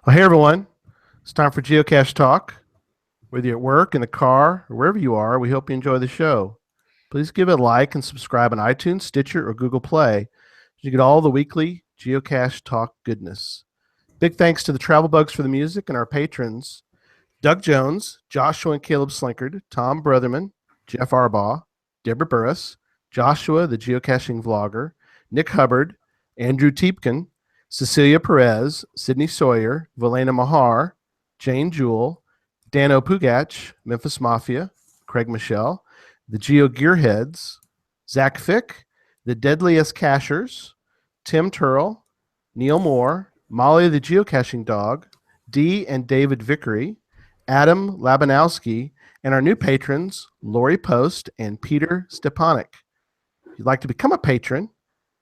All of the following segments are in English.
Well, hey everyone, it's time for Geocache Talk. Whether you're at work, in the car, or wherever you are, we hope you enjoy the show. Please give it a like and subscribe on iTunes, Stitcher, or Google Play. You get all the weekly Geocache Talk goodness. Big thanks to the Travel Bugs for the music and our patrons, Doug Jones, Joshua and Caleb Slinkard, Tom Brotherman, Jeff Arbaugh, Deborah Burris, Joshua, the geocaching vlogger, Nick Hubbard, Andrew Teepkin, Cecilia Perez, Sydney Sawyer, Valena Mahar, Jane Jewell, Dano Pugach, Memphis Mafia, Craig Michelle, the Geo Gearheads, Zach Fick, the Deadliest Cachers, Tim Turrell, Neil Moore, Molly the Geocaching Dog, Dee and David Vickery, Adam Labanowski, and our new patrons, Lori Post and Peter Stepanek. If you'd like to become a patron,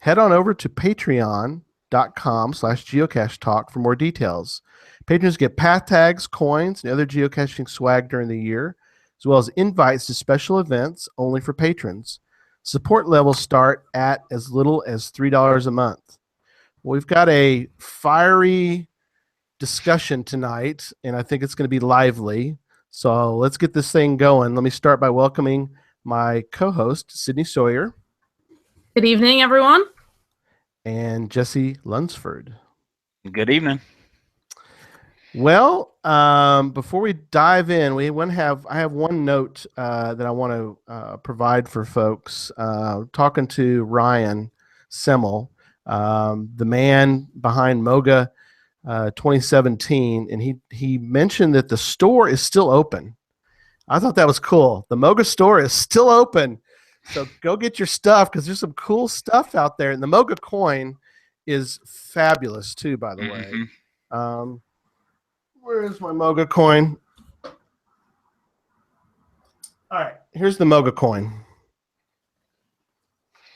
head on over to patreon.com/geocache talk for more details. Patrons get path tags, coins, and other geocaching swag during the year, as well as invites to special events only for patrons. Support levels start at as little as $3 a month. We've got a fiery discussion tonight, and I think it's going to be lively. So let's get this thing going. Let me start by welcoming my co-host, Sydney Sawyer. Good evening, everyone. And Jesse Lunsford. Good evening. Well, before we dive in, I have one note that I want to provide for folks. Talking to Ryan Semmel, the man behind Moga 2017, and he mentioned that the store is still open. I thought that was cool. The Moga store is still open, so go get your stuff because there's some cool stuff out there. And the Moga coin is fabulous too, by the way. Where is my Moga coin? All right, here's the Moga coin.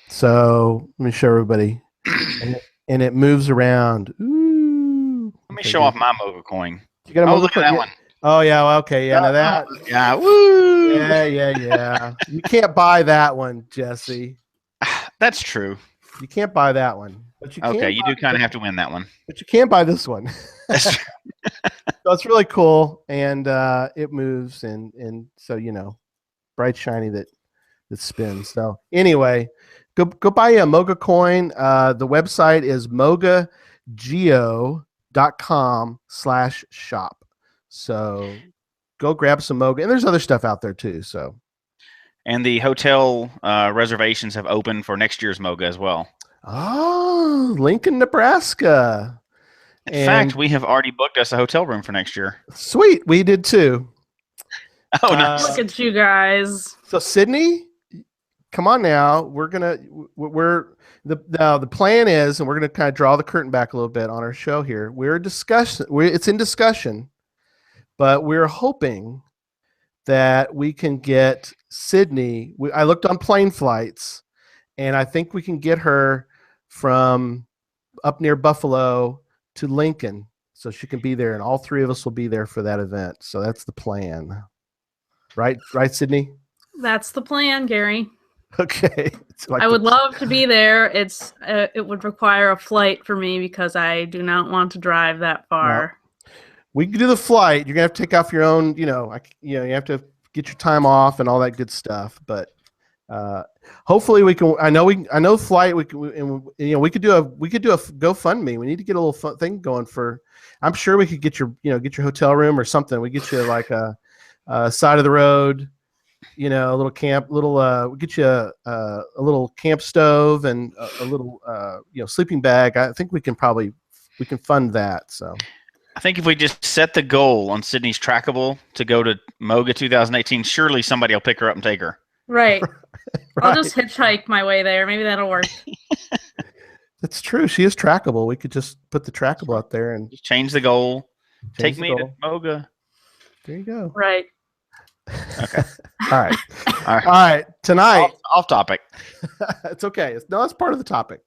So let me show everybody, and it moves around. Ooh. Let me show off my Moga coin. You got a Moga look at that one. Oh yeah, okay, yeah. Now that, yeah, woo. Yeah. You can't buy that one, Jesse. That's true. You can't buy that one. But you okay, you do kind of have to win that one. But you can't buy this one. That's true. So it's really cool, and it moves, and so bright shiny that spins. So anyway, go buy a Moga coin. The website is mogageo.com/shop. So go grab some Moga, and there's other stuff out there too. So, and the hotel reservations have opened for next year's Moga as well. Oh, Lincoln, Nebraska. In fact, we have already booked us a hotel room for next year. Sweet, we did too. Oh, nice. Look at you guys. So Sydney, come on now. The plan is, and we're gonna kind of draw the curtain back a little bit on our show here. It's in discussion, but we're hoping that we can get Sydney. I looked on plane flights, and I think we can get her from up near Buffalo to Lincoln, so she can be there, and all three of us will be there for that event. So that's the plan, right, Sydney? That's the plan, Gary. Okay. I would love to be there. It would require a flight for me because I do not want to drive that far. No. We can do the flight. You're gonna have to take off your own. You have to get your time off and all that good stuff. But hopefully we can. I know flight. We could do a GoFundMe. We need to get a little fun thing going for. I'm sure we could get your hotel room or something. We get you like a side of the road. A little camp. We get you a little camp stove and a little sleeping bag. I think we can fund that. So. I think if we just set the goal on Sydney's Trackable to go to Moga 2018, surely somebody will pick her up and take her. Right. I'll just hitchhike my way there. Maybe that'll work. That's true. She is trackable. We could just put the Trackable out there and just change the goal. Take me to Moga. There you go. Right. Okay. All right. Tonight. Off topic. It's okay. That's part of the topic.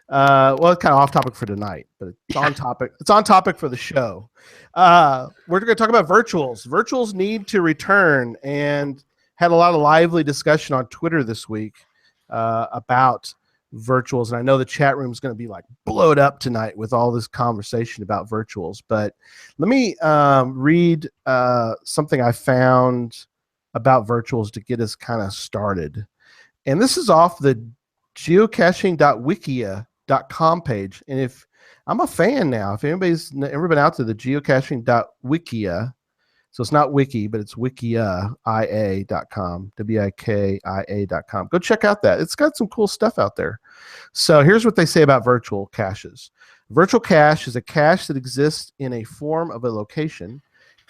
It's kind of off topic for tonight, but it's on topic. It's on topic for the show. We're going to talk about virtuals. Virtuals need to return, and had a lot of lively discussion on Twitter this week about virtuals. And I know the chat room is going to be like blowed up tonight with all this conversation about virtuals. But let me read something I found about virtuals to get us kind of started. And this is off the geocaching.wikia.com page. And if I'm a fan now, if anybody's ever been out to the geocaching.wikia, so it's not wiki, but it's wikia.com, wikia.com. Go check out that. It's got some cool stuff out there. So here's what they say about virtual caches. Virtual cache is a cache that exists in a form of a location.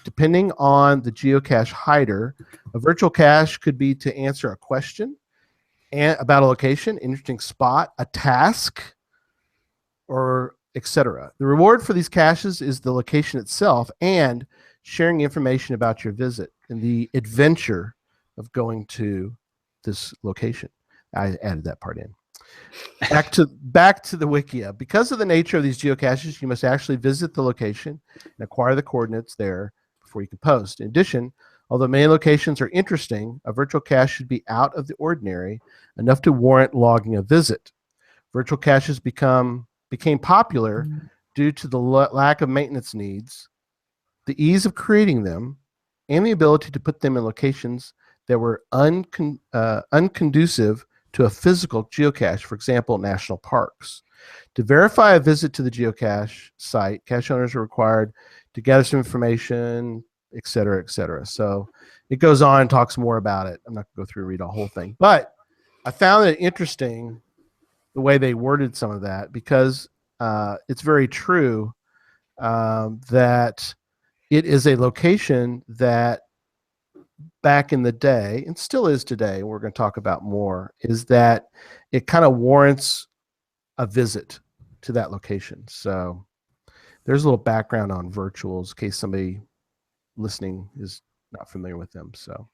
Depending on the geocache hider, a virtual cache could be to answer a question about a location, interesting spot, a task, or etc. The reward for these caches is the location itself and sharing information about your visit and the adventure of going to this location. I added that part in. Back to the Wikia. Because of the nature of these geocaches, you must actually visit the location and acquire the coordinates there before you can post. In addition, although many locations are interesting, a virtual cache should be out of the ordinary, enough to warrant logging a visit. Virtual caches became popular due to the lack of maintenance needs, the ease of creating them, and the ability to put them in locations that were unconducive to a physical geocache, for example, national parks. To verify a visit to the geocache site, cache owners are required to gather some information, et cetera, et cetera. So it goes on and talks more about it. I'm not going to go through and read the whole thing, but I found it interesting the way they worded some of that, because it's very true that it is a location that back in the day, and still is today, we're going to talk about more, is that it kind of warrants a visit to that location. So there's a little background on virtuals in case somebody listening is not familiar with them. So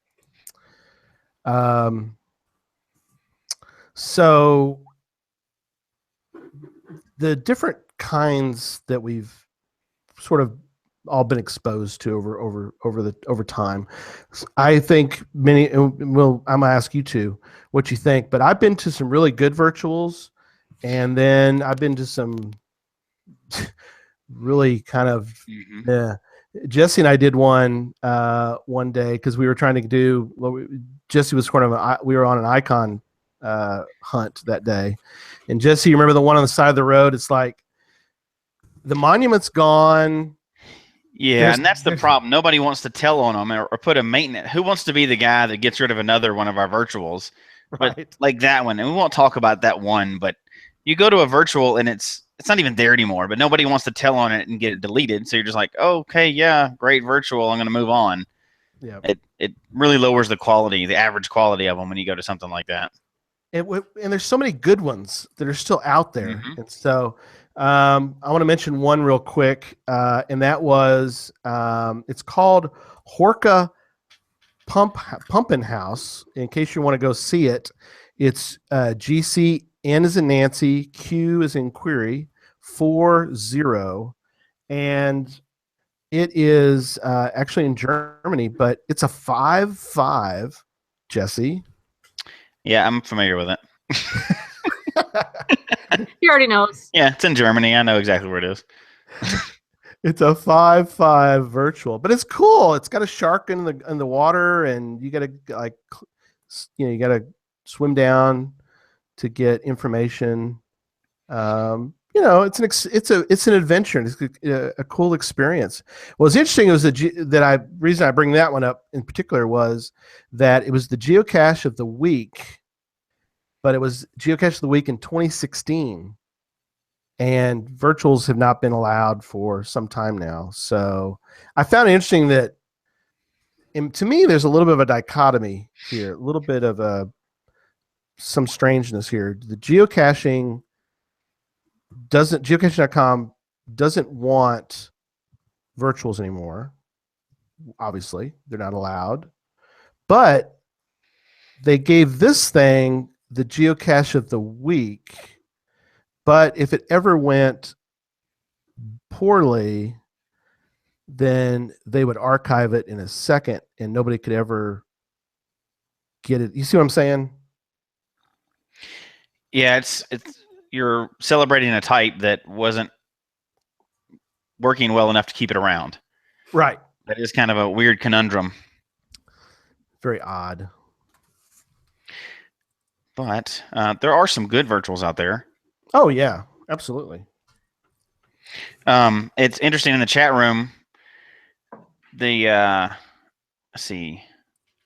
the different kinds that we've sort of all been exposed to over time. I think many. Well, I'm gonna ask you two what you think, but I've been to some really good virtuals, and then I've been to some really kind of. Jesse and I did one day because we were trying to do. Well, Jesse was we were on an icon hunt that day, and Jesse, you remember the one on the side of the road? It's like the monument's gone. Yeah, and that's the problem. Nobody wants to tell on them or put a maintenance. Who wants to be the guy that gets rid of another one of our virtuals? Right. But like that one, and we won't talk about that one, but you go to a virtual and it's not even there anymore, but nobody wants to tell on it and get it deleted. So you're just like, oh, okay, yeah, great virtual. I'm going to move on. Yeah. It really lowers the quality, the average quality of them when you go to something like that. And there's so many good ones that are still out there. And so I want to mention one real quick, and that was it's called Horka Pumpin' House. In case you want to go see it, it's GC N is in Nancy, Q is in Query, 40, and it is actually in Germany, but it's a 5.5. Jesse. Yeah, I'm familiar with it. He already knows. Yeah, it's in Germany. I know exactly where it is. It's a 5.5 virtual, but it's cool. It's got a shark in the water, and you got to you got to swim down to get information. It's an adventure. It's a cool experience. What's interesting was reason I bring that one up in particular was that it was the Geocache of the week, but it was Geocache of the week in 2016, and virtuals have not been allowed for some time now. So I found it interesting that, to me, there's a little bit of a dichotomy here, a little bit of some strangeness here. The geocaching geocaching.com doesn't want virtuals anymore. Obviously, they're not allowed. But they gave this thing the geocache of the week. But if it ever went poorly, then they would archive it in a second and nobody could ever get it. You see what I'm saying? Yeah, it's you're celebrating a type that wasn't working well enough to keep it around. Right. That is kind of a weird conundrum. Very odd. But there are some good virtuals out there. Oh yeah, absolutely. It's interesting in the chat room. The let's see,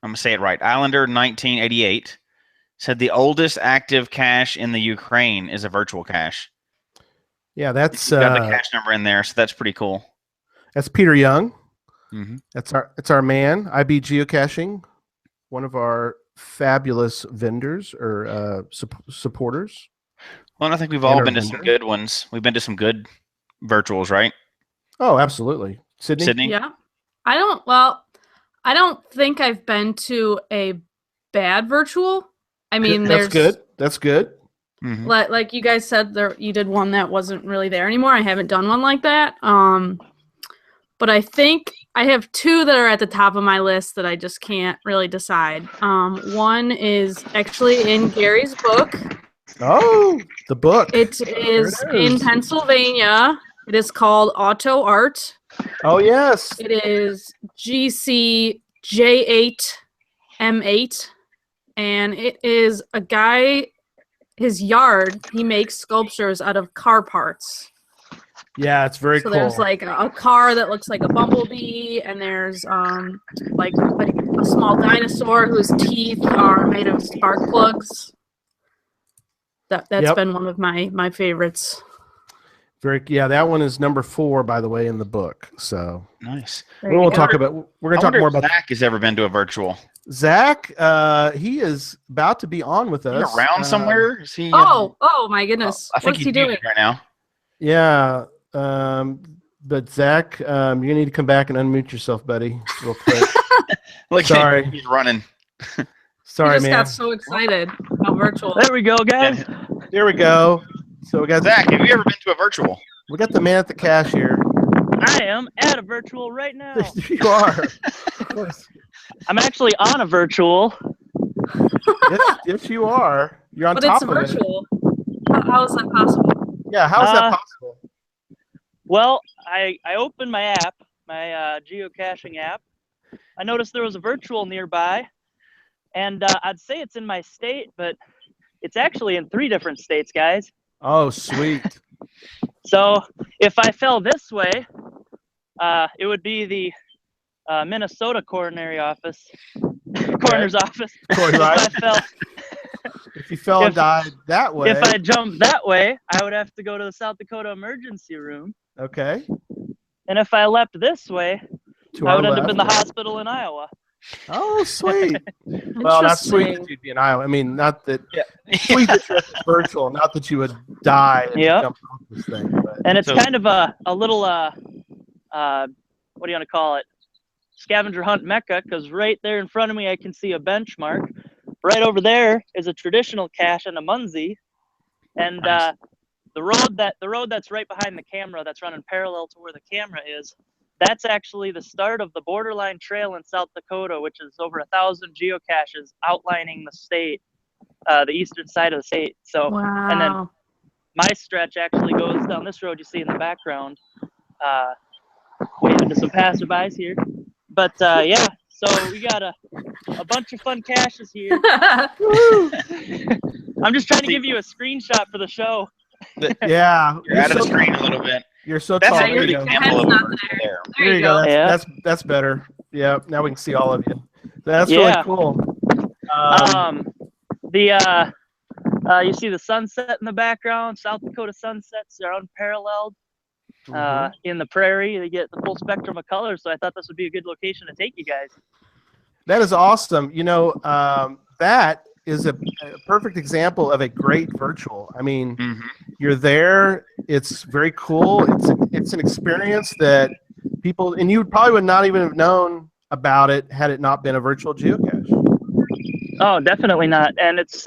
I'm gonna say it right. Islander 1988 said the oldest active cache in the Ukraine is a virtual cache. Yeah, that's Got the cache number in there, so that's pretty cool. That's Peter Young. Mm-hmm. It's our man, IB Geocaching, one of our fabulous vendors or supporters. Well, I think we've all been to some good ones. We've been to some good virtuals, right? Oh, absolutely. Sydney? Yeah. I don't think I've been to a bad virtual. I mean, that's good. That's good. Mm-hmm. Like you guys said, you did one that wasn't really there anymore. I haven't done one like that. But I think I have two that are at the top of my list that I just can't really decide. One is actually in Gary's book. Oh, the book. It is in Pennsylvania. It is called Auto Art. Oh, yes. It is GCJ8M8. And it is a guy, his yard, he makes sculptures out of car parts. Yeah, it's very cool. So there's like a car that looks like a bumblebee, and there's like a small dinosaur whose teeth are made of spark plugs. That's been one of my favorites. That one is number 4, by the way, in the book. So nice. We're going to talk more about Zach has ever been to a virtual. Zach, he is about to be on with us. He's around somewhere? Is he? Oh my goodness! I think What's he doing right now? Yeah, but Zach, you need to come back and unmute yourself, buddy, real quick. Look, sorry, he's running. Sorry, man. Got so excited. How virtual? There we go, guys. There we go. So we got Zach. Have you ever been to a virtual? We got the man at the cashier. I am at a virtual right now. You are. I'm actually on a virtual. Yes, you are. You're on but top it's of virtual. How is that possible? Yeah, how is that possible? Well, I opened my app, my geocaching app. I noticed there was a virtual nearby, and I'd say it's in my state, but it's actually in 3 different states, guys. Oh, sweet. So if I fell this way, it would be the Minnesota coroner's office. Right. If you fell and died that way. If I jumped that way, I would have to go to the South Dakota emergency room. Okay. And if I leapt this way, I would end up in the hospital in Iowa. Oh, sweet. Well, that's sweet that you'd be in Iowa. I mean, not that sweet that you're virtual, not that you would die and jump off this thing. But. And it's kind of a little, what do you want to call it? Scavenger hunt mecca, because right there in front of me, I can see a benchmark. Right over there is a traditional cache and a Munzie. And the road that's right behind the camera that's running parallel to where the camera is, that's actually the start of the Borderline Trail in South Dakota, which is over 1,000 geocaches outlining the state, the eastern side of the state. So, and then my stretch actually goes down this road you see in the background, waving to some passerbys here. But yeah, so we got a bunch of fun caches here. I'm just trying to give you a screenshot for the show. Yeah, you're out of the screen a little bit. You're so tall. There you go. There you go. That's better. Yeah, now we can see all of you. That's really cool. You see the sunset in the background. South Dakota sunsets are unparalleled. In the prairie, they get the full spectrum of colors. So I thought this would be a good location to take you guys. That is awesome. You know, that is a perfect example of a great virtual. I mean, you're there. It's very cool. It's an experience that people, and you probably would not even have known about it had it not been a virtual geocache. Oh, definitely not. And this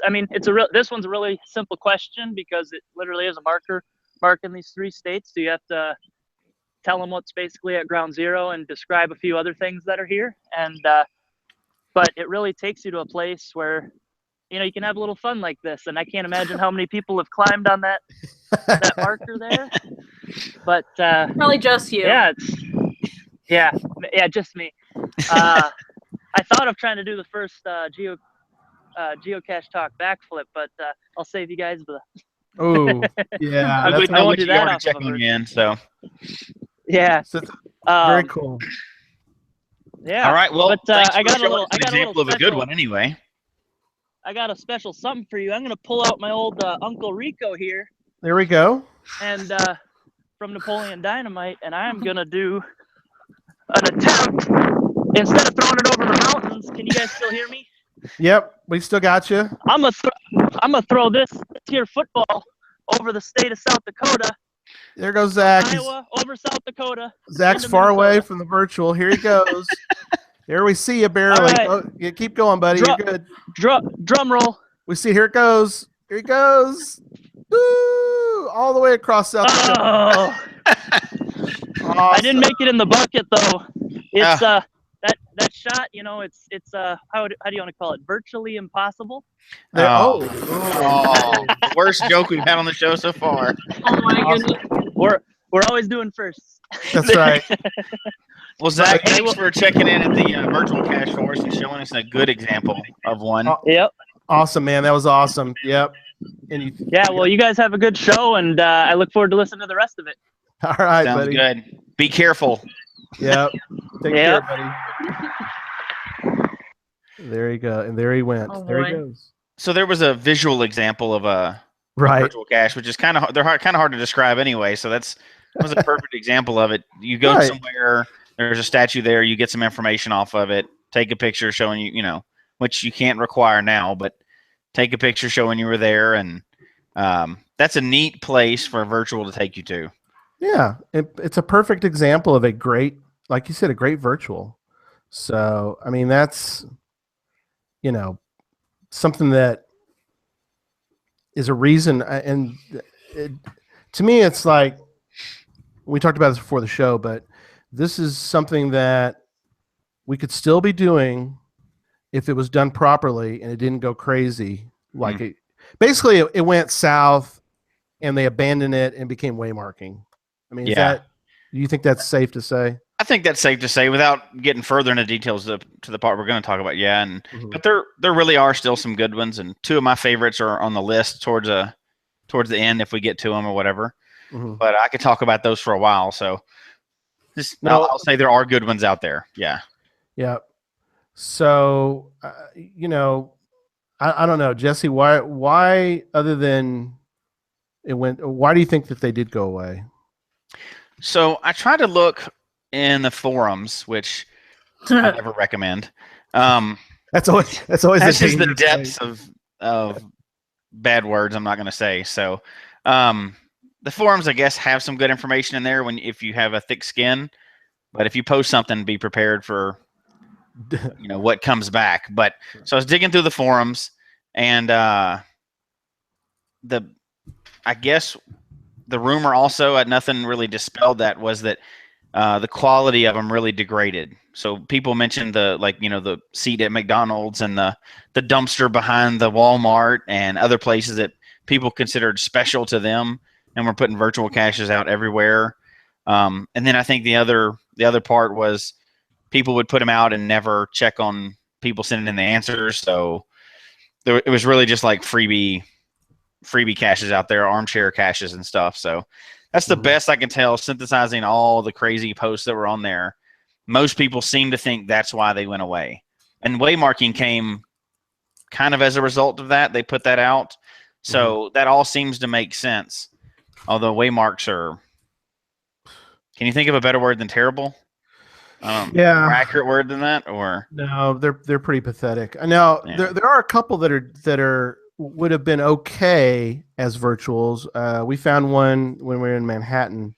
one's a really simple question because it literally is a marker marking these 3 states. So you have to tell them what's basically at ground zero and describe a few other things that are here. And but it really takes you to a place where you can have a little fun like this. And I can't imagine how many people have climbed on that marker there. But Probably just you. yeah, just me. I thought of trying to do the first Geocache Talk backflip, but I'll save you guys the. Oh, yeah. I That's wouldn't do you that already off check of a on version. you in, so. Yeah. so it's very Um, cool. Yeah. All right. Well, But thanks I for got a showing little. us an example of a good one anyway. I got a special something for you. I'm gonna pull out my old Uncle Rico here, There we go. and from Napoleon Dynamite, and I'm gonna do an attempt. Instead of throwing it over the mountains, can you guys still hear me? Yep, we still got you. I'm gonna throw this here football over the state of South Dakota, There goes Zach. Iowa over South Dakota. Zach's into far away Minnesota. from the virtual. Here he goes. There we see you barely. All right. Oh, yeah, keep going, buddy. You're good. Drum roll. We see. Here it goes. Here he goes. Woo! All the way across South Dakota. Oh, Awesome. I didn't make it in the bucket though. It's that shot. It's how do you want to call it? Virtually impossible. Oh. The worst joke we've had on the show so far. Oh my Awesome. goodness. We're always doing first. That's right. Well, Zach, thanks for checking in at the virtual cache for us and showing us a good example of one. Yep. Awesome, man. That was awesome. Yep. And Well, you guys have a good show, and I look forward to listening to the rest of it. all right, Sounds buddy. good. Be careful. Yep. Take Yep. care, buddy. There you go. And there he went. Oh, there he boy. goes. So there was a visual example of a Right. virtual cache, which is kind of hard to describe anyway. So that was a perfect example of it. You go Right. somewhere, there's a statue there, you get some information off of it, take a picture showing you, which you can't require now, but take a picture showing you were there, and that's a neat place for a virtual to take you to. Yeah. It's a perfect example of a great, like you said, a great virtual. So, I mean, that's, something that is a reason. And to me, it's like, we talked about this before the show, but this is something that we could still be doing if it was done properly and it didn't go crazy. Like it went south and they abandoned it and became waymarking. I mean, do you think that's safe to say? I think that's safe to say without getting further into details to the part we're going to talk about. Yeah. But there really are still some good ones. And two of my favorites are on the list towards the end, if we get to them or whatever. But I could talk about those for a while. So I'll say there are good ones out there. Yeah. Yeah. So, I don't know, Jesse, why other than it went, why do you think that they did go away? So I tried to look in the forums, which I never recommend. That's always That's just the dangerous depths thing. of bad words I'm not going to say. So the forums, I guess, have some good information in there if you have a thick skin. But if you post something, be prepared for what comes back. But so I was digging through the forums, and I guess the rumor also, nothing really dispelled that, was that the quality of them really degraded. So people mentioned the seat at McDonald's and the dumpster behind the Walmart and other places that people considered special to them, and were putting virtual caches out everywhere. And then I think the other part was people would put them out and never check on people sending in the answers. So it was really just like freebie caches out there, armchair caches and stuff. So that's the best I can tell, synthesizing all the crazy posts that were on there. Most people seem to think that's why they went away. And waymarking came kind of as a result of that. They put that out. So that all seems to make sense. Although waymarks are, can you think of a better word than terrible? More accurate word than that, or no? They're pretty pathetic. Now there are a couple that would have been okay as virtuals. We found one when we were in Manhattan,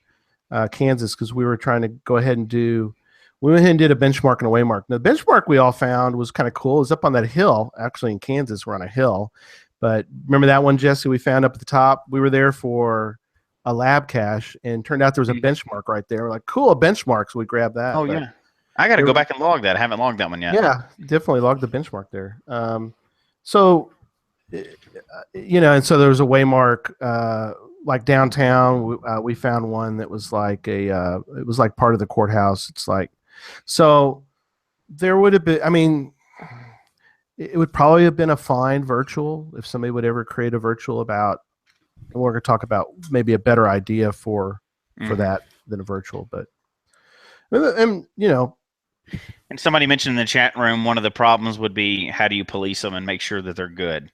Kansas, because we were trying to go ahead and we went ahead and did a benchmark and a waymark. Now, the benchmark we all found was kind of cool. It was up on that hill, actually in Kansas. We're on a hill, but remember that one, Jesse? We found up at the top. We were there for a lab cache, and turned out there was a benchmark right there. We're like, cool, a benchmark, so we grabbed that. Oh, yeah. I got to go back and log that. I haven't logged that one yet. Yeah, definitely logged the benchmark there. So And so there was a waymark, like downtown. We found one that was like it was like part of the courthouse. It's like, so there would have been. I mean, it would probably have been a fine virtual if somebody would ever create a virtual about. And we're going to talk about maybe a better idea for that than a virtual, but and And somebody mentioned in the chat room one of the problems would be how do you police them and make sure that they're good.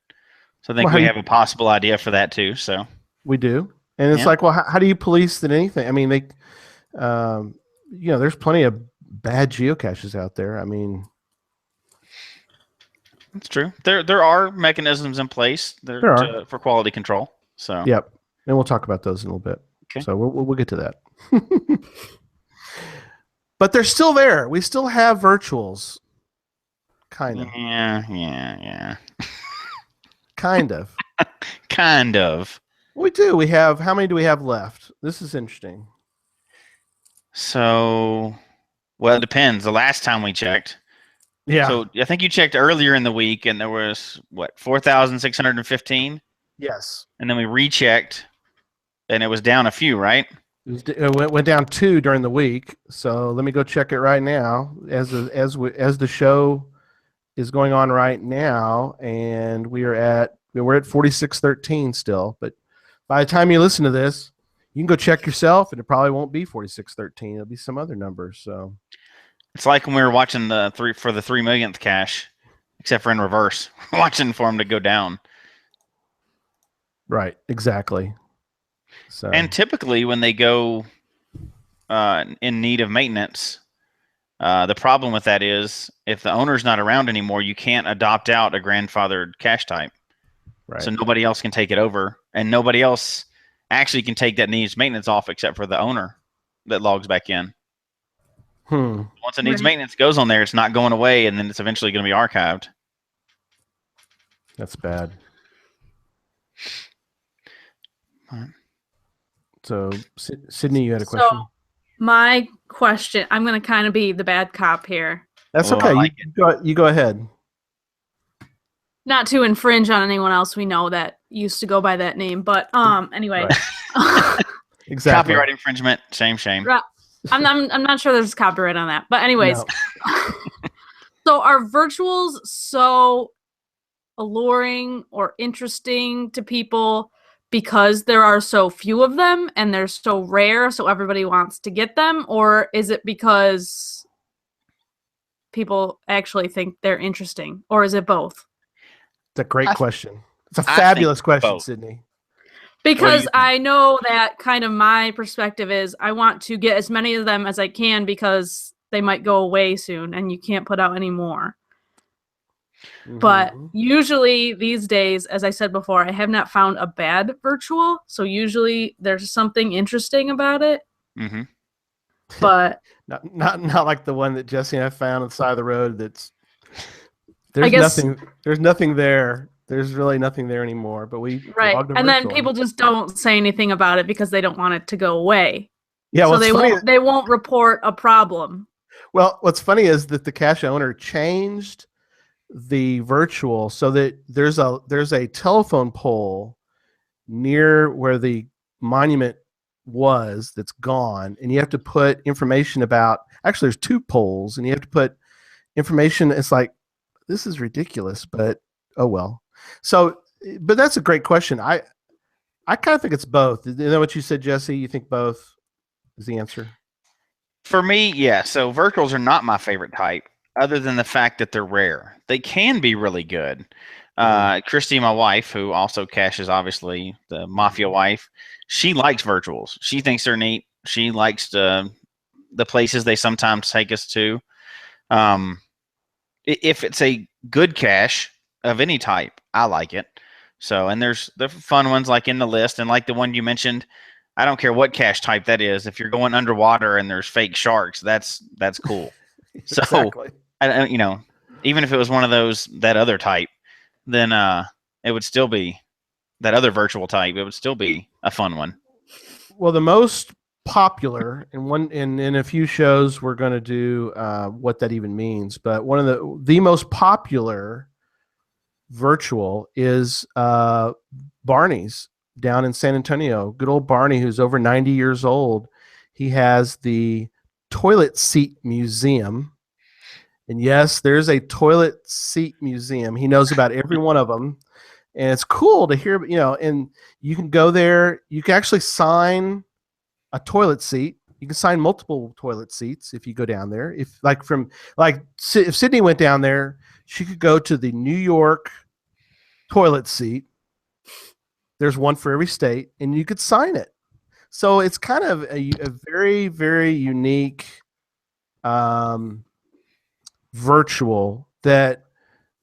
So I think we have a possible idea for that too. So we do, and it's like, well, how do you police that anything? I mean, they, there's plenty of bad geocaches out there. I mean, that's true. There are mechanisms in place for quality control. So yep, and we'll talk about those in a little bit. Okay. So we'll get to that. But they're still there. We still have virtuals. Kind of. Yeah. Kind of. Kind of. We do. We have, how many do we have left? This is interesting. So, well, it depends. The last time we checked. Yeah. So I think you checked earlier in the week and there was, 4,615? Yes. And then we rechecked and it was down a few, right? It went down 2 during the week. So let me go check it right now as the show is going on right now, and we're at 4613 still. But by the time you listen to this, you can go check yourself, and it probably won't be 4613. It'll be some other number. So it's like when we were watching the 3 millionth cache, except for in reverse, watching for them to go down. Right. Exactly. So, and typically when they go in need of maintenance, the problem with that is if the owner's not around anymore, you can't adopt out a grandfathered cache type. Right. So nobody else can take it over, and nobody else actually can take that needs maintenance off except for the owner that logs back in. Once it needs maintenance goes on there, it's not going away, and then it's eventually going to be archived. That's bad. So, Sydney, you had a question? So, my question, I'm going to kind of be the bad cop here. That's okay. You go ahead. Not to infringe on anyone else we know that used to go by that name, but anyway. Right. Exactly. Copyright infringement, shame. I'm not sure there's copyright on that. But anyways, no. So are virtuals so alluring or interesting to people because there are so few of them and they're so rare, so everybody wants to get them? Or is it because people actually think they're interesting? Or is it both? It's a great question. It's a fabulous question, both. Sydney. Because I know that kind of my perspective is I want to get as many of them as I can because they might go away soon and you can't put out any more. Mm-hmm. But usually these days, as I said before, I have not found a bad virtual. So usually there's something interesting about it. Mm-hmm. But not like the one that Jesse and I found on the side of the road. There's nothing there. There's really nothing there anymore. But we and then people just don't say anything about it because they don't want it to go away. Yeah, so they won't report a problem. Well, what's funny is that the cache owner changed the virtual so that there's a telephone pole near where the monument was that's gone, and you have to put information about. Actually, there's 2 poles, and you have to put information. It's like, this is ridiculous, but oh well. So, but that's a great question. I kind of think it's both. You know what you said, Jesse? You think both is the answer? For me, yeah. So virtuals are not my favorite type, other than the fact that they're rare. They can be really good. Christy, my wife, who also caches, obviously, the Mafia wife, she likes virtuals. She thinks they're neat. She likes the places they sometimes take us to. If it's a good cache of any type, I like it. So, and there's the fun ones like in the list, and like the one you mentioned, I don't care what cache type that is. If you're going underwater and there's fake sharks, that's cool. So, exactly. Even if it was one of that other type, then it would still be that other virtual type. It would still be a fun one. Well, the most popular, and in a few shows we're going to do what that even means, but one of the most popular virtual is Barney's down in San Antonio. Good old Barney, who's over 90 years old. He has the Toilet Seat Museum. And yes, there's a toilet seat museum. He knows about every one of them. And it's cool to hear, and you can go there. You can actually sign a toilet seat. You can sign multiple toilet seats if you go down there. If if Sydney went down there, she could go to the New York toilet seat. There's one for every state, and you could sign it. So it's kind of a very, very unique virtual that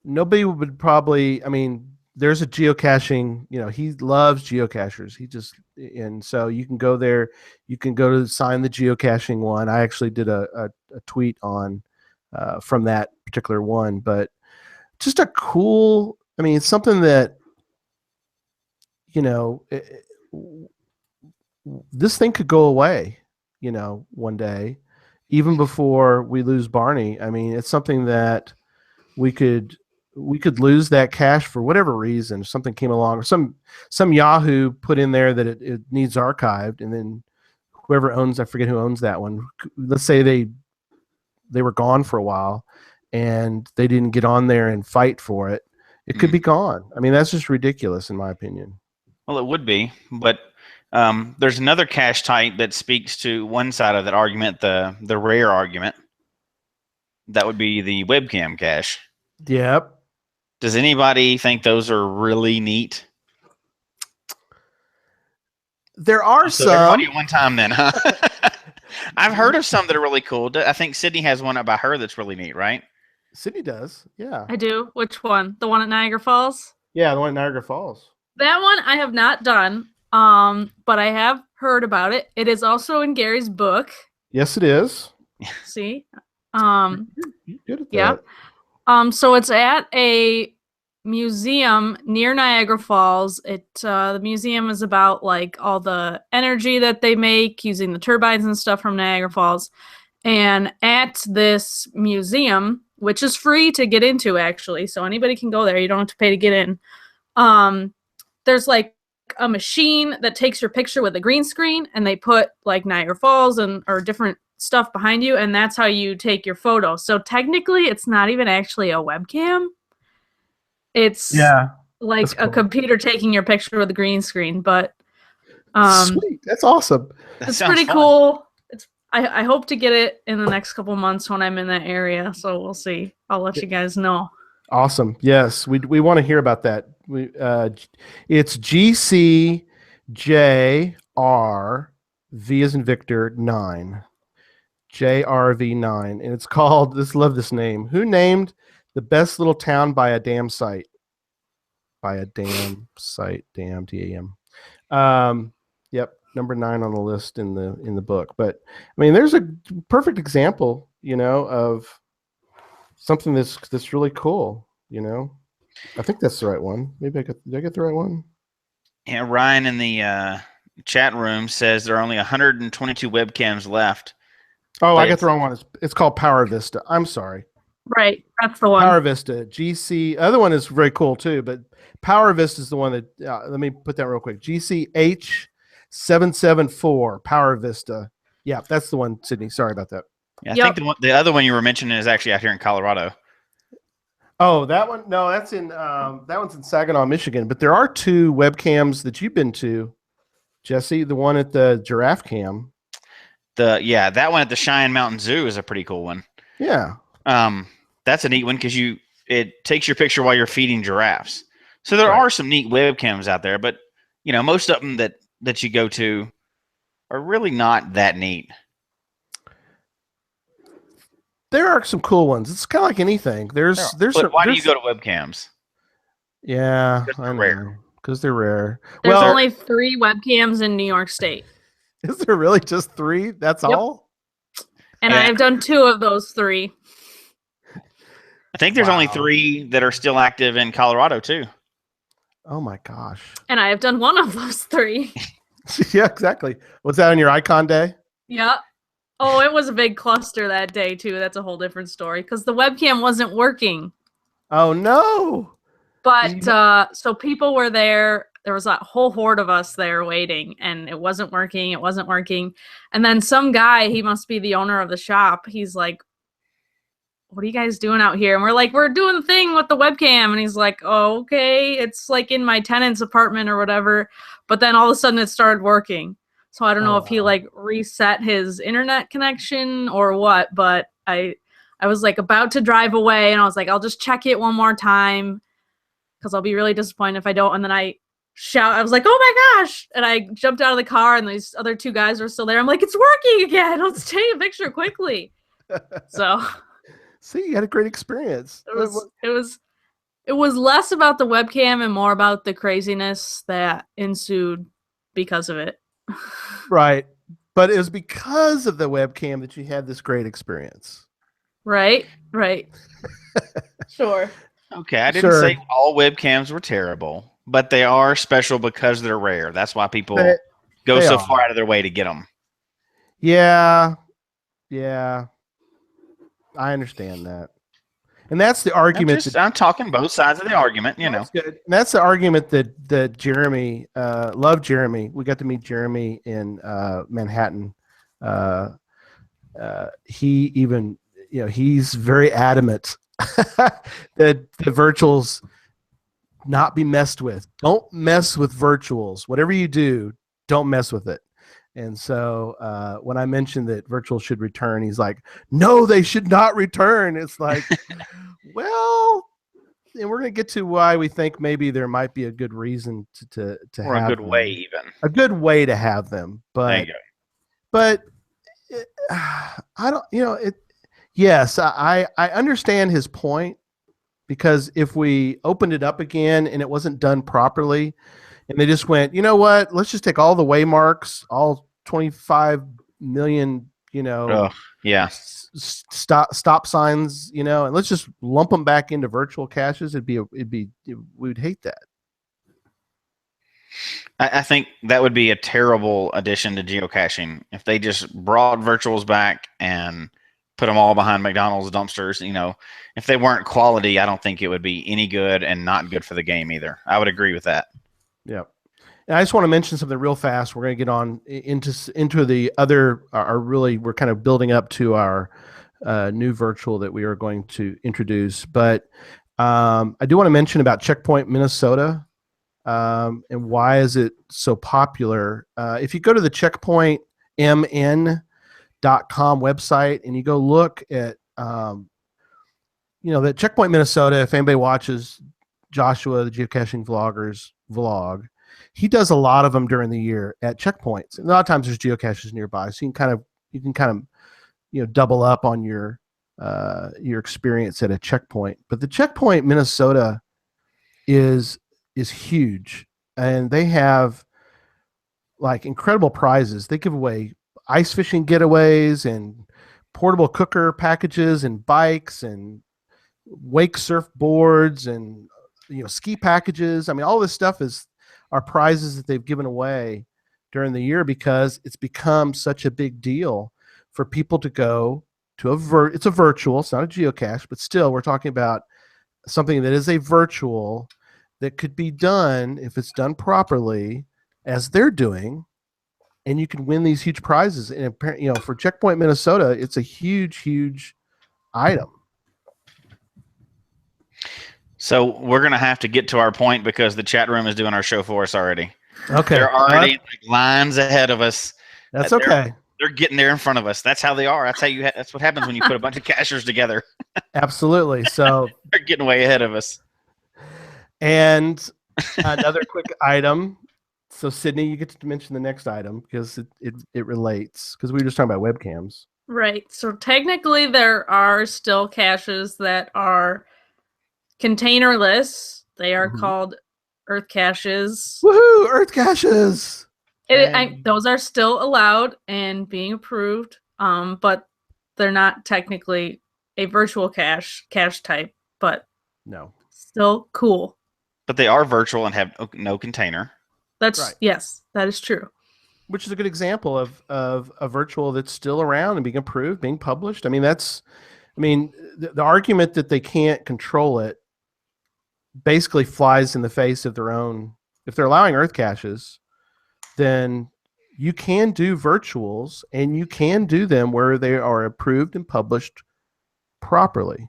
nobody would probably. I mean, there's a geocaching. He loves geocachers. And so you can go there. You can go to sign the geocaching one. I actually did a tweet on from that particular one, but just a cool. I mean, it's something that this thing could go away. One day, even before we lose Barney. I mean, it's something that we could lose that cache for whatever reason. If something came along, or some Yahoo put in there that it needs archived, and then whoever owns, I forget who owns that one. Let's say they were gone for a while, and they didn't get on there and fight for it. It could be gone. I mean, that's just ridiculous, in my opinion. Well, it would be, but there's another cache type that speaks to one side of that argument, the rare argument. That would be the webcam cache. Yep. Does anybody think those are really neat? There are So some. everybody at one time then, huh? I've heard of some that are really cool. I think Sydney has one about her that's really neat, right? Sydney does. Yeah. I do. Which one? The one at Niagara Falls? Yeah, the one at Niagara Falls. That one I have not done, but I have heard about it. It is also in Gary's book. Yes, it is. See? You're good at that. Yeah. So it's at a museum near Niagara Falls. The museum is about like all the energy that they make using the turbines and stuff from Niagara Falls. And at this museum, which is free to get into actually, so anybody can go there. You don't have to pay to get in. There's like a machine that takes your picture with a green screen, and they put like Niagara Falls or different stuff behind you, and that's how you take your photo. So technically it's not even actually a webcam. It's like cool. a computer taking your picture with a green screen, but sweet. That's awesome. It's pretty cool. I hope to get it in the next couple months when I'm in that area, so we'll see. I'll let you guys know. Awesome. Yes, we want to hear about that. It's GCJR V as in Victor 9. JRV9, and it's called. Love this name. Who named the best little town by a damn site? By a damn site. Damn DAM. Yep, number 9 on the list in the book. But I mean, there's a perfect example, of something that's really cool. I think that's the right one. Maybe did I get the right one? Yeah, Ryan in the chat room says there are only 122 webcams left. Oh, I got the wrong one. It's called Power Vista. I'm sorry. Right, that's the one. Power Vista. GC. Other one is very cool too, but Power Vista is the one that. Let me put that real quick. GCH774 Power Vista. Yeah, that's the one, Sydney. Sorry about that. Yeah, I think the other one you were mentioning is actually out here in Colorado. Oh, that one? No, that's in that one's in Saginaw, Michigan. But there are 2 webcams that you've been to, Jesse. The one at the Giraffe Cam. That one at the Cheyenne Mountain Zoo is a pretty cool one. Yeah. That's a neat one because it takes your picture while you're feeding giraffes. So there are some neat webcams out there, but most of them that you go to are really not that neat. There are some cool ones. It's kind of like anything. Why do you go to webcams? Yeah, I know. Because they're rare. There's only 3 webcams in New York State. Is there really just 3? That's all? And I've done 2 of those 3. I think there's only 3 that are still active in Colorado too. Oh my gosh. And I have done 1 of those 3. Yeah, exactly. Was that on your icon day? Yeah. Oh, it was a big cluster that day too. That's a whole different story because the webcam wasn't working. Oh no. But so people were there. There was a whole horde of us there waiting, and it wasn't working. It wasn't working. And then some guy, he must be the owner of the shop. He's like, "What are you guys doing out here?" And we're like, "We're doing the thing with the webcam." And he's like, "Oh, okay. It's like in my tenant's apartment or whatever." But then all of a sudden it started working. So I don't know if he like reset his internet connection or what, but I was like about to drive away, and I was like, I'll just check it one more time because I'll be really disappointed if I don't. And then I was like, "Oh my gosh." And I jumped out of the car, and these other two guys were still there. I'm like, "It's working again. Let's take a picture quickly." So See, you had a great experience. it was less about the webcam and more about the craziness that ensued because of it. Right. But it was because of the webcam that you had this great experience. Right. Sure. Okay, I didn't say all webcams were terrible, but they are special because they're rare. That's why people go so far out of their way to get them. Yeah. I understand that. And that's the argument. I'm talking both sides of the argument, you know. Good. And that's the argument that Jeremy, love Jeremy. We got to meet Jeremy in Manhattan. He even, he's very adamant that the virtuals not be messed with. Don't mess with virtuals. Whatever you do, don't mess with it. And so when I mentioned that virtual should return, he's like, "No, they should not return." It's like, well, and we're going to get to why we think maybe there might be a good reason to or have a good them. way, even a good way to have them. But there you go. But I don't, yes, I understand his point, because if we opened it up again and it wasn't done properly, and they just went, "You know what? Let's just take all the waymarks, all 25 million, stop signs, and let's just lump them back into virtual caches." We'd hate that. I think that would be a terrible addition to geocaching if they just brought virtuals back and put them all behind McDonald's dumpsters. If they weren't quality, I don't think it would be any good, and not good for the game either. I would agree with that. Yeah. And I just want to mention something real fast. We're going to get on into the other, we're kind of building up to our new virtual that we are going to introduce. But I do want to mention about Checkpoint Minnesota, and why is it so popular. If you go to the checkpointmn.com website and you go look at, that Checkpoint Minnesota, if anybody watches Joshua, the geocaching vlogger's vlog, he does a lot of them during the year at checkpoints. And a lot of times there's geocaches nearby, so you can kind of double up on your experience at a checkpoint. But the Checkpoint Minnesota is huge, and they have like incredible prizes. They give away ice fishing getaways and portable cooker packages and bikes and wake surfboards and ski packages. I mean, all this stuff are prizes that they've given away during the year, because it's become such a big deal for people to go to it's a virtual, it's not a geocache, but still we're talking about something that is a virtual that could be done, if it's done properly, as they're doing, and you can win these huge prizes. And for Checkpoint Minnesota, it's a huge item. So we're going to have to get to our point, because the chat room is doing our show for us already. Okay. They're already lines ahead of us. That's okay. They're getting there in front of us. That's how they are. That's what happens when you put a bunch of cachers together. Absolutely. So they're getting way ahead of us. And another quick item. So Sydney, you get to mention the next item, because it relates, because we were just talking about webcams. Right. So technically there are still caches that are containerless. They are called earth caches. Woohoo! Earth caches. Those are still allowed and being approved, but they're not technically a virtual cache type, but no, still cool. But they are virtual and have no container. That's right. Yes, that is true. Which is a good example of a virtual that's still around and being approved, being published. I mean, the argument that they can't control it basically flies in the face of their own. If they're allowing Earth caches, then you can do virtuals, and you can do them where they are approved and published properly.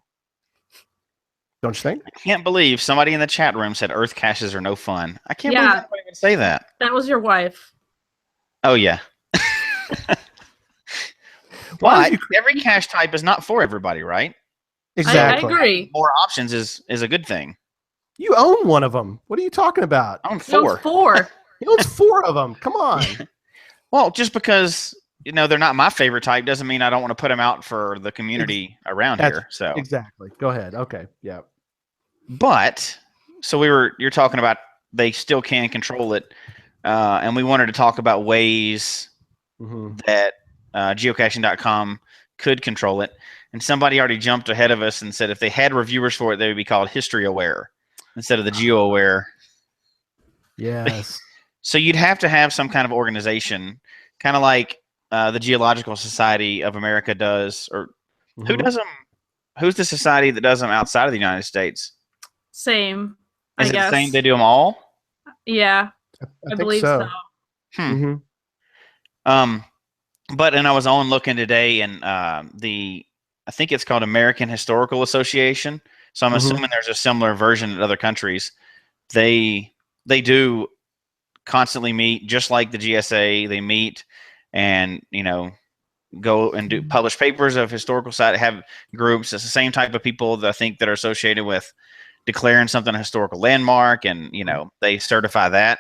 Don't you think? I can't believe somebody in the chat room said Earth caches are no fun. I can't Yeah. believe anybody would say that. That was your wife. Oh yeah. Why But every cache type is not for everybody, right? Exactly. I agree. More options is a good thing. You own one of them. What are you talking about? I own It was 4. 4. He owns 4 of them. Come on. Well, just because they're not my favorite type doesn't mean I don't want to put them out for the community around here. So Exactly. Go ahead. Okay. Yeah. But so you're talking about they still can control it, and we wanted to talk about ways that geocaching.com could control it. And somebody already jumped ahead of us and said if they had reviewers for it, they would be called history aware instead of the geo aware. Yes. So you'd have to have some kind of organization, kind of like the Geological Society of America does, or who does them? Who's the society that does them outside of the United States? Same. Is I it guess. the same? They do them all? Yeah, I I think believe so. Mm-hmm. But I was on looking today, and I think it's called American Historical Association. So I'm assuming there's a similar version in other countries. They do constantly meet, just like the GSA. They meet and go and publish papers of historical site. Have groups. It's the same type of people that I think that are associated with declaring something a historical landmark, and they certify that.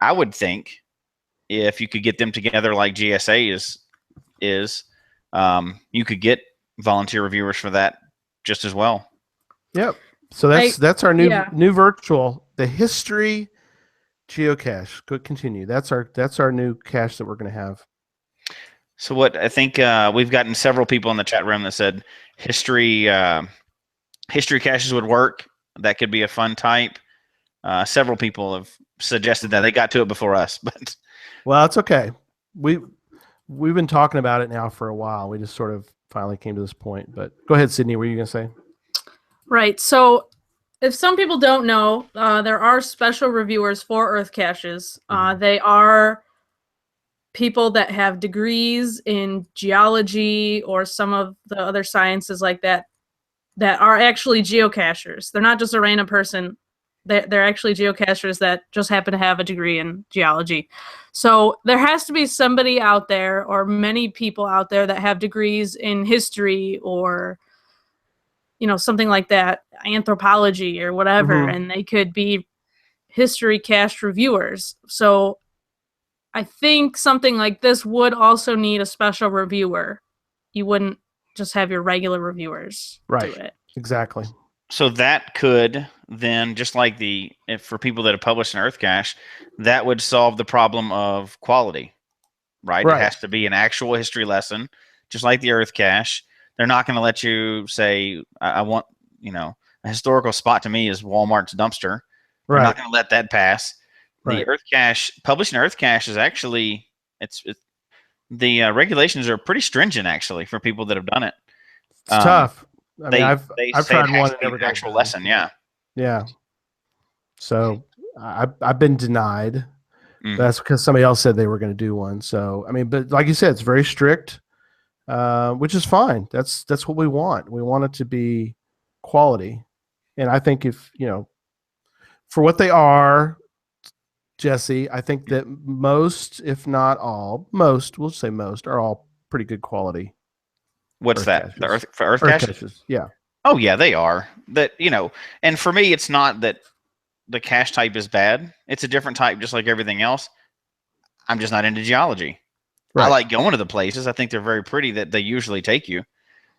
I would think if you could get them together like GSA is, you could get volunteer reviewers for that just as well. Yep. So that's our new virtual, the history geocache. Go continue. That's our new cache that we're going to have. So what I think we've gotten several people in the chat room that said history caches would work. That could be a fun type. Several people have suggested that. They got to it before us, but well, it's okay. We've been talking about it now for a while. We just sort of finally came to this point. But go ahead, Sydney. What were you going to say? Right. So if some people don't know, there are special reviewers for Earth caches. They are people that have degrees in geology or some of the other sciences like that are actually geocachers. They're not just a random person. They're actually geocachers that just happen to have a degree in geology. So there has to be somebody out there, or many people out there, that have degrees in history or something like that, anthropology or whatever, and they could be history cache reviewers. So I think something like this would also need a special reviewer. You wouldn't just have your regular reviewers do it. Exactly. So that could then, just like for people that have published an Earth cache, that would solve the problem of quality, right? It has to be an actual history lesson, just like the Earth cache. They're not going to let you say, I want, a historical spot to me is Walmart's dumpster. They're not going to let that pass. The Earth cache, publishing Earth cache is actually, the regulations are pretty stringent actually for people that have done it. It's tough. I mean, I've say tried it one has and to be never an got actual done. lesson. Yeah. Yeah. So I've been denied. That's because somebody else said they were going to do one. So I mean, but like you said, it's very strict, which is fine. That's what we want. We want it to be quality, and I think if for what they are, Jesse, I think that most, if not all, we'll say most, are all pretty good quality. What's Earth that? caches. The Earth caches? Yeah. Oh yeah, they are. That and for me, it's not that the cache type is bad. It's a different type, just like everything else. I'm just not into geology. I like going to the places. I think they're very pretty that they usually take you.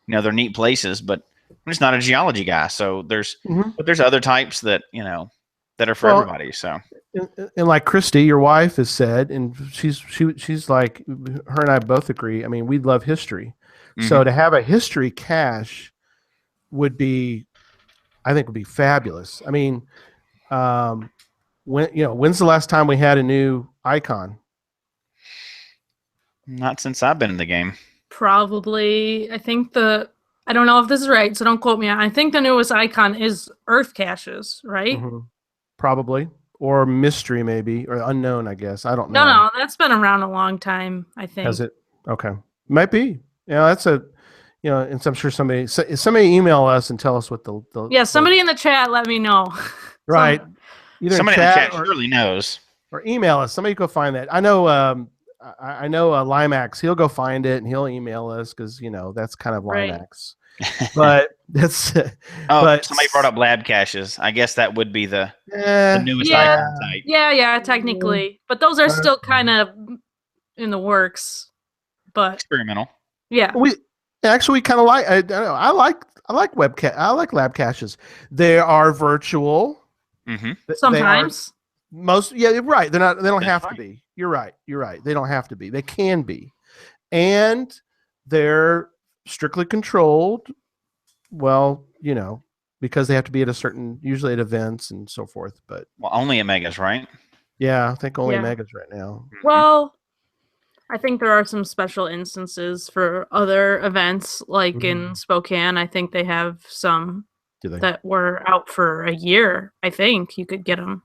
They're neat places, but I'm just not a geology guy. So there's other types that that are for everybody. So and like Christy, your wife, has said, and she's like, her and I both agree. I mean, we love history, so to have a history cache would be fabulous. I mean, when's the last time we had a new icon? Not since I've been in the game. Probably, I think the I don't know if this is right, so don't quote me. I think the newest icon is Earth Caches, right? Mhm. Probably. Or mystery, maybe. Or unknown, I guess. I don't No, know. no, that's been around a long time, I think. Has it? Okay. Might be. Yeah, that's a, and so I'm sure somebody email us and tell us what the Yeah, somebody in the chat let me know. right. Either Somebody in in the chat chat surely knows. or email us. Somebody go find that. I know I know Limax, he'll go find it and he'll email us because that's kind of Right. Limax. But that's Oh, somebody brought up lab caches. I guess that would be the newest Yeah. icon type. Yeah, technically. But those are still kind of in the works. But Experimental. yeah. we kind of like I like lab caches. They are virtual. Mm-hmm. Sometimes. You're right. They don't That's have to right. be. You're right. They don't have to be. They can be. And they're strictly controlled. Well, because they have to be at a certain, usually at events and so forth. But Well, only at Megas, right? yeah, I think only Yeah. Megas right now. Well, I think there are some special instances for other events, like in Spokane. I think they have some Do they? that were out for a year. I think you could get them.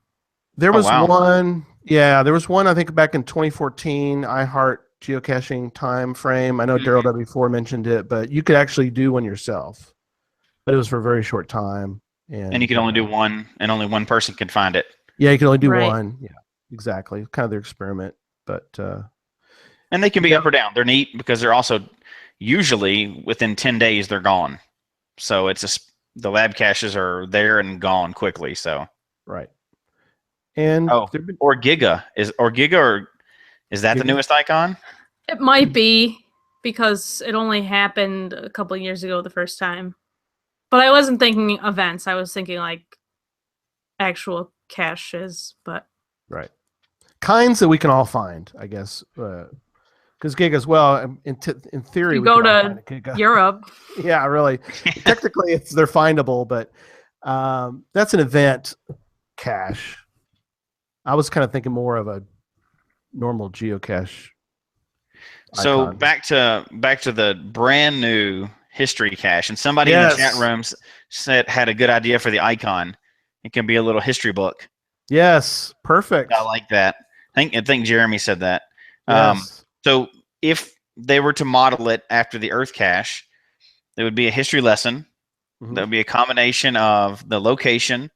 There was wow. one. Yeah, there was one. I think back in 2014, iHeart geocaching time frame. I know Daryl W4 mentioned it, but you could actually do one yourself, but it was for a very short time. And you can only do one, and only one person can find it. Yeah, you can only do Right. one. Yeah, exactly. Kind of their experiment, but And they can be up or down. They're neat because they're also usually within 10 days they're gone. So it's just the lab caches are there and gone quickly. So right. And or Giga is that the Giga? newest icon? It might be because it only happened a couple of years ago the first time. But I wasn't thinking events. I was thinking like actual caches, but right. Kinds that we can all find, I guess. Because Gigas, well, in theory, you we go can all find a to Giga. Europe. Yeah, really. Technically, they're findable, but that's an event cache. I was kind of thinking more of a normal geocache. So icon. back to the brand new history cache, and somebody in the chat rooms had a good idea for the icon. It can be a little history book. Yes, perfect. I like that. I think Jeremy said that. Yes. So if they were to model it after the Earth cache, there would be a history lesson. Mhm. That would be a combination of the location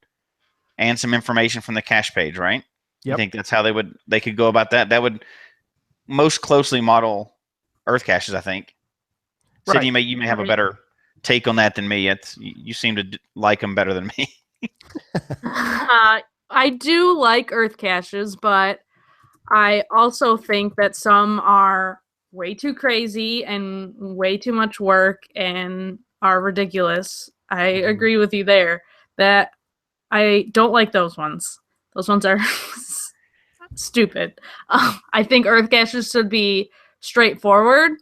and some information from the cache page, right? Yep. You think that's how they could go about that? That would most closely model Earth caches, I think. Right. Sid, you may have a better take on that than me. You seem to like them better than me. I do like Earth caches, but I also think that some are way too crazy and way too much work and are ridiculous. I agree with you there that I don't like those ones. Those ones are stupid. I think Earth caches should be straightforward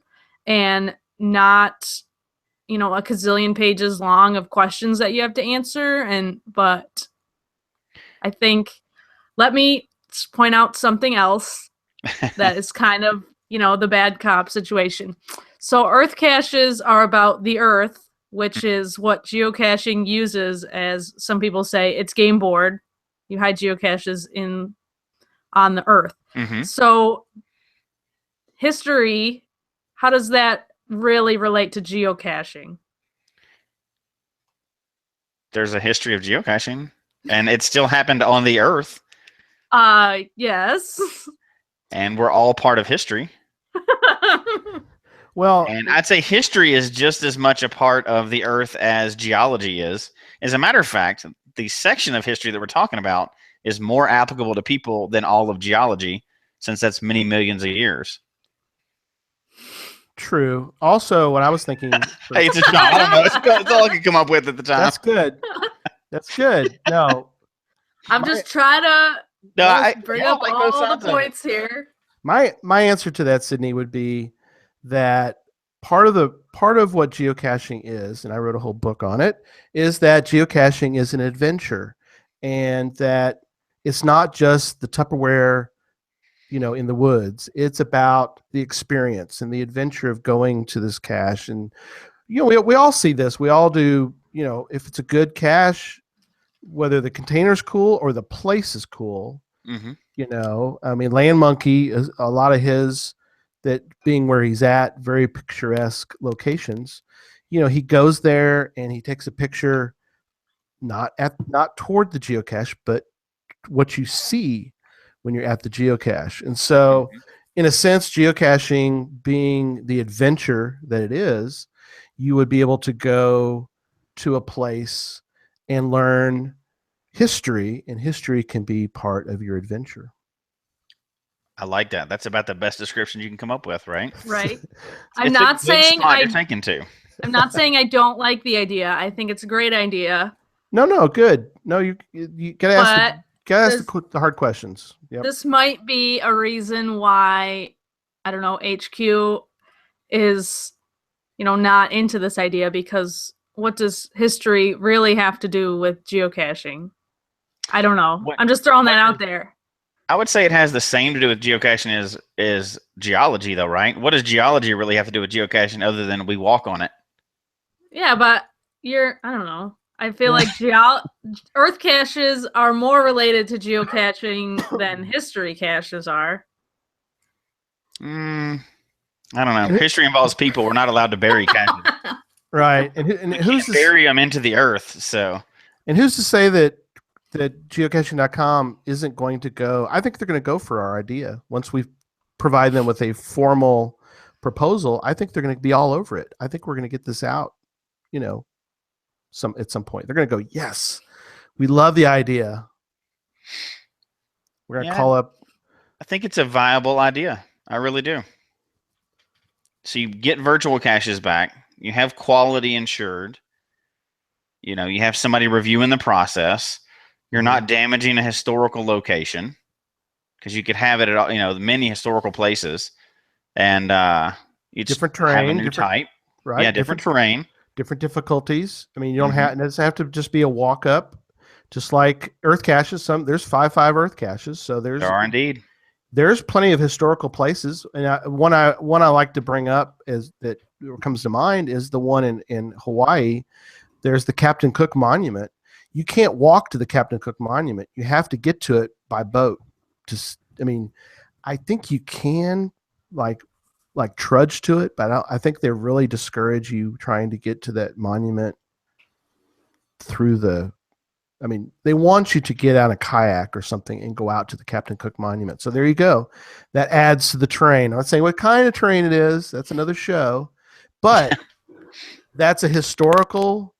and not, a gazillion pages long of questions that you have to answer. But I think, let me point out something else that is kind of, the bad cop situation. So Earth caches are about the Earth, which is what geocaching uses, as some people say, it's game board. You hide geocaches on the Earth. Mm-hmm. So history, how does that really relate to geocaching? There's a history of geocaching, and it still happened on the Earth. Yes. And we're all part of history. Well, and I'd say history is just as much a part of the Earth as geology is. As a matter of fact, the section of history that we're talking about is more applicable to people than all of geology, since that's many millions of years. True. Also, what I was thinking. Hey, it's a shot. I don't know. It's all I could come up with at the time. That's good. That's good. No, I'm just trying to bring up like all the points here. My answer to that, Sydney, would be that part of what geocaching is, and I wrote a whole book on it, is that geocaching is an adventure, and that it's not just the Tupperware, in the woods. It's about the experience and the adventure of going to this cache and we all see this. We all do. If it's a good cache, whether the container's cool or the place is cool. Mm-hmm. I mean, Land Monkey is a lot of his, that being where he's at, very picturesque locations. He goes there and he takes a picture, not toward the geocache, but what you see when you're at the geocache. And so, in a sense, geocaching being the adventure that it is, you would be able to go to a place and learn history, and history can be part of your adventure. I like that. That's about the best description you can come up with, right? Right. You're thinking to. I'm not saying I don't like the idea. I think it's a great idea. No, good. No, you gotta ask the hard questions. Yep. This might be a reason why, I don't know, HQ is, not into this idea, because what does history really have to do with geocaching? I don't know. I'm just throwing that out there. I would say it has the same to do with geocaching as geology, though, right? What does geology really have to do with geocaching other than we walk on it? Yeah, but I don't know. I feel like Earth caches are more related to geocaching than history caches are. I don't know. History involves people. We're not allowed to bury caches. Right. And who's to bury them into the earth? So. And who's to say that geocaching.com isn't going to go? I think they're going to go for our idea. Once we provide them with a formal proposal, I think they're going to be all over it. I think we're going to get this out, at some point. They're going to go, yes, we love the idea. We're going to call up. I think it's a viable idea. I really do. So you get virtual caches back. You have quality insured. You have somebody reviewing the process. You're not damaging a historical location, because you could have it at many historical places, and it's different terrain, have a new type, right? Yeah, different terrain, different difficulties. I mean, you don't it doesn't have to just be a walk up, just like Earth caches. There's 5 Earth caches, so there are indeed. There's plenty of historical places, and one I like to bring up is that comes to mind is the one in Hawaii. There's the Captain Cook Monument. You can't walk to the Captain Cook Monument. You have to get to it by boat. I think you can like trudge to it, but I think they really discourage you trying to get to that monument through they want you to get out a kayak or something and go out to the Captain Cook Monument. So there you go. That adds to the terrain. I'm not saying what kind of terrain it is. That's another show. But that's a historical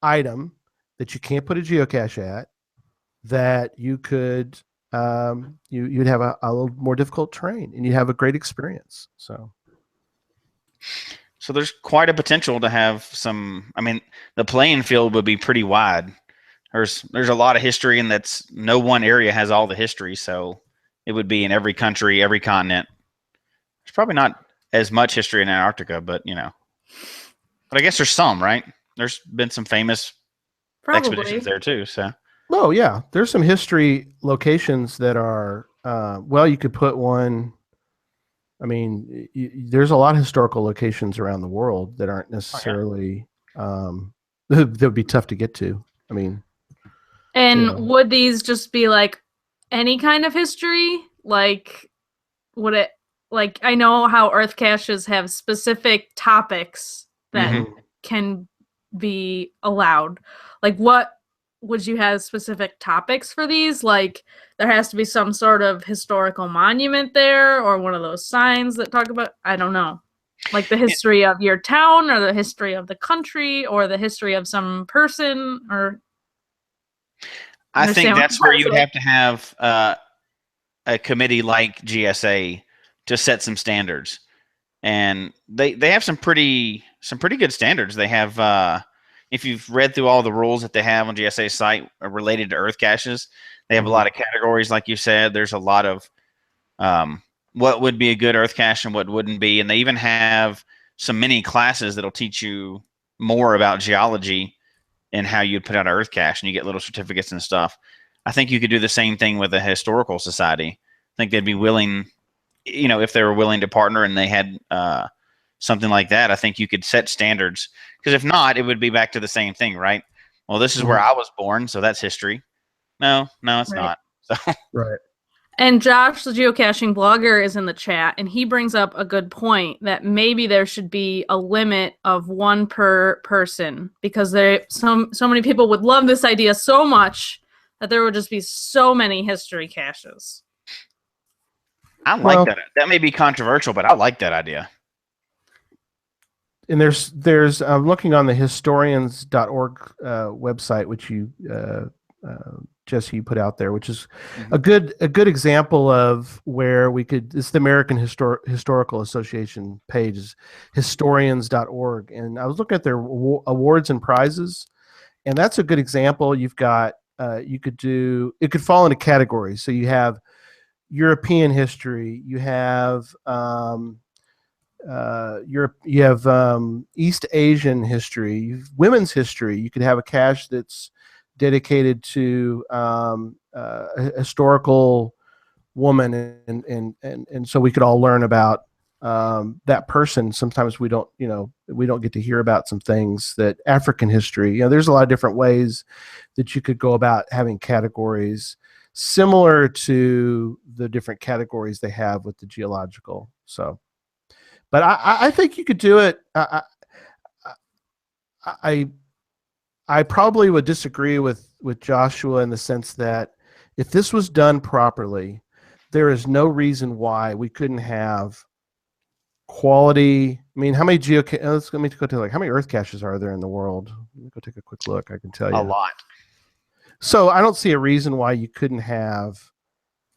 item that you can't put a geocache at, that you could you'd have a little more difficult terrain, and you'd have a great experience. So there's quite a potential to have some. The playing field would be pretty wide. There's a lot of history, and no one area has all the history, so it would be in every country, every continent. There's probably not as much history in Antarctica, but but I guess there's some, right? There's been some famous expeditions there too. So, oh yeah, there's some history locations that are you could put one. There's a lot of historical locations around the world that aren't necessarily that would be tough to get to. Would these just be like any kind of history? Like, would it, like, I know how Earth caches have specific topics that can be allowed. Like, what would you have specific topics for these? Like, there has to be some sort of historical monument there, or one of those signs that talk about, I don't know, like the history of your town, or the history of the country, or the history of some person, or... I think that's where you'd have to have a committee like GSA to set some standards, and they have some pretty good standards. They have if you've read through all the rules that they have on GSA's site related to Earth caches, they have a lot of categories, like you said. There's a lot of what would be a good Earth cache and what wouldn't be, and they even have some mini classes that'll teach you more about geology and how you'd put out an Earth cache, and you get little certificates and stuff. I think you could do the same thing with a historical society. I think they'd be willing, if they were willing to partner and they had something like that, I think you could set standards. Because if not, it would be back to the same thing, right? Well, this is where I was born, so that's history. No, it's Right. not. So Right. And Josh, the geocaching blogger, is in the chat, and he brings up a good point that maybe there should be a limit of one per person, because so many people would love this idea so much that there would just be so many history caches. I like that. That may be controversial, but I like that idea. And there's I'm looking on the historians.org website, which you Jesse, you put out there, which is a good example of where we could. It's the American Historical Association page, is historians.org, and I was looking at their awards and prizes, and that's a good example. You've got you could do, it could fall into categories. So you have European history, you have you have East Asian history, you have women's history. You could have a cache that's dedicated to a historical woman, and so we could all learn about that person. Sometimes we don't get to hear about some things that African history. There's a lot of different ways that you could go about having categories similar to the different categories they have with the geological. So, but I think you could do it. I probably would disagree with Joshua in the sense that if this was done properly, there is no reason why we couldn't have quality. I mean, how many geocaches? Let me go to how many earth caches are there in the world? Let me go take a quick look. I can tell you a lot. So I don't see a reason why you couldn't have.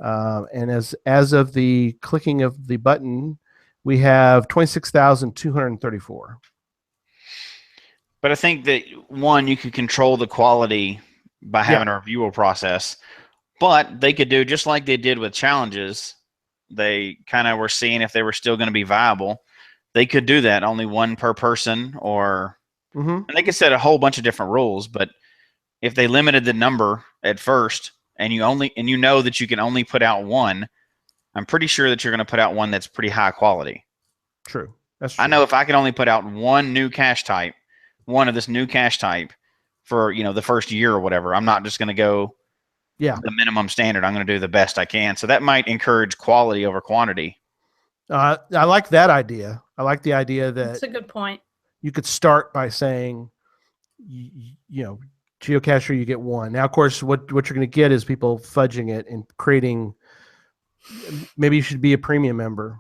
And as of the clicking of the button, we have 26,234. But I think that, one, you could control the quality by having a reviewer process. But they could do just like they did with challenges. They kind of were seeing if they were still going to be viable. They could do that, only one per person, or and they could set a whole bunch of different rules. But if they limited the number at first, and you know that you can only put out one, I'm pretty sure that you're going to put out one that's pretty high quality. True. That's true. I know if I can only put out one new cache type, one of this new cache type for the first year or whatever, I'm not just going to go the minimum standard. I'm going to do the best I can. So that might encourage quality over quantity. I like that idea. I like the idea that that's a good point. You could start by saying, geocacher, you get one. Now, of course, what you're going to get is people fudging it and creating. Maybe you should be a premium member.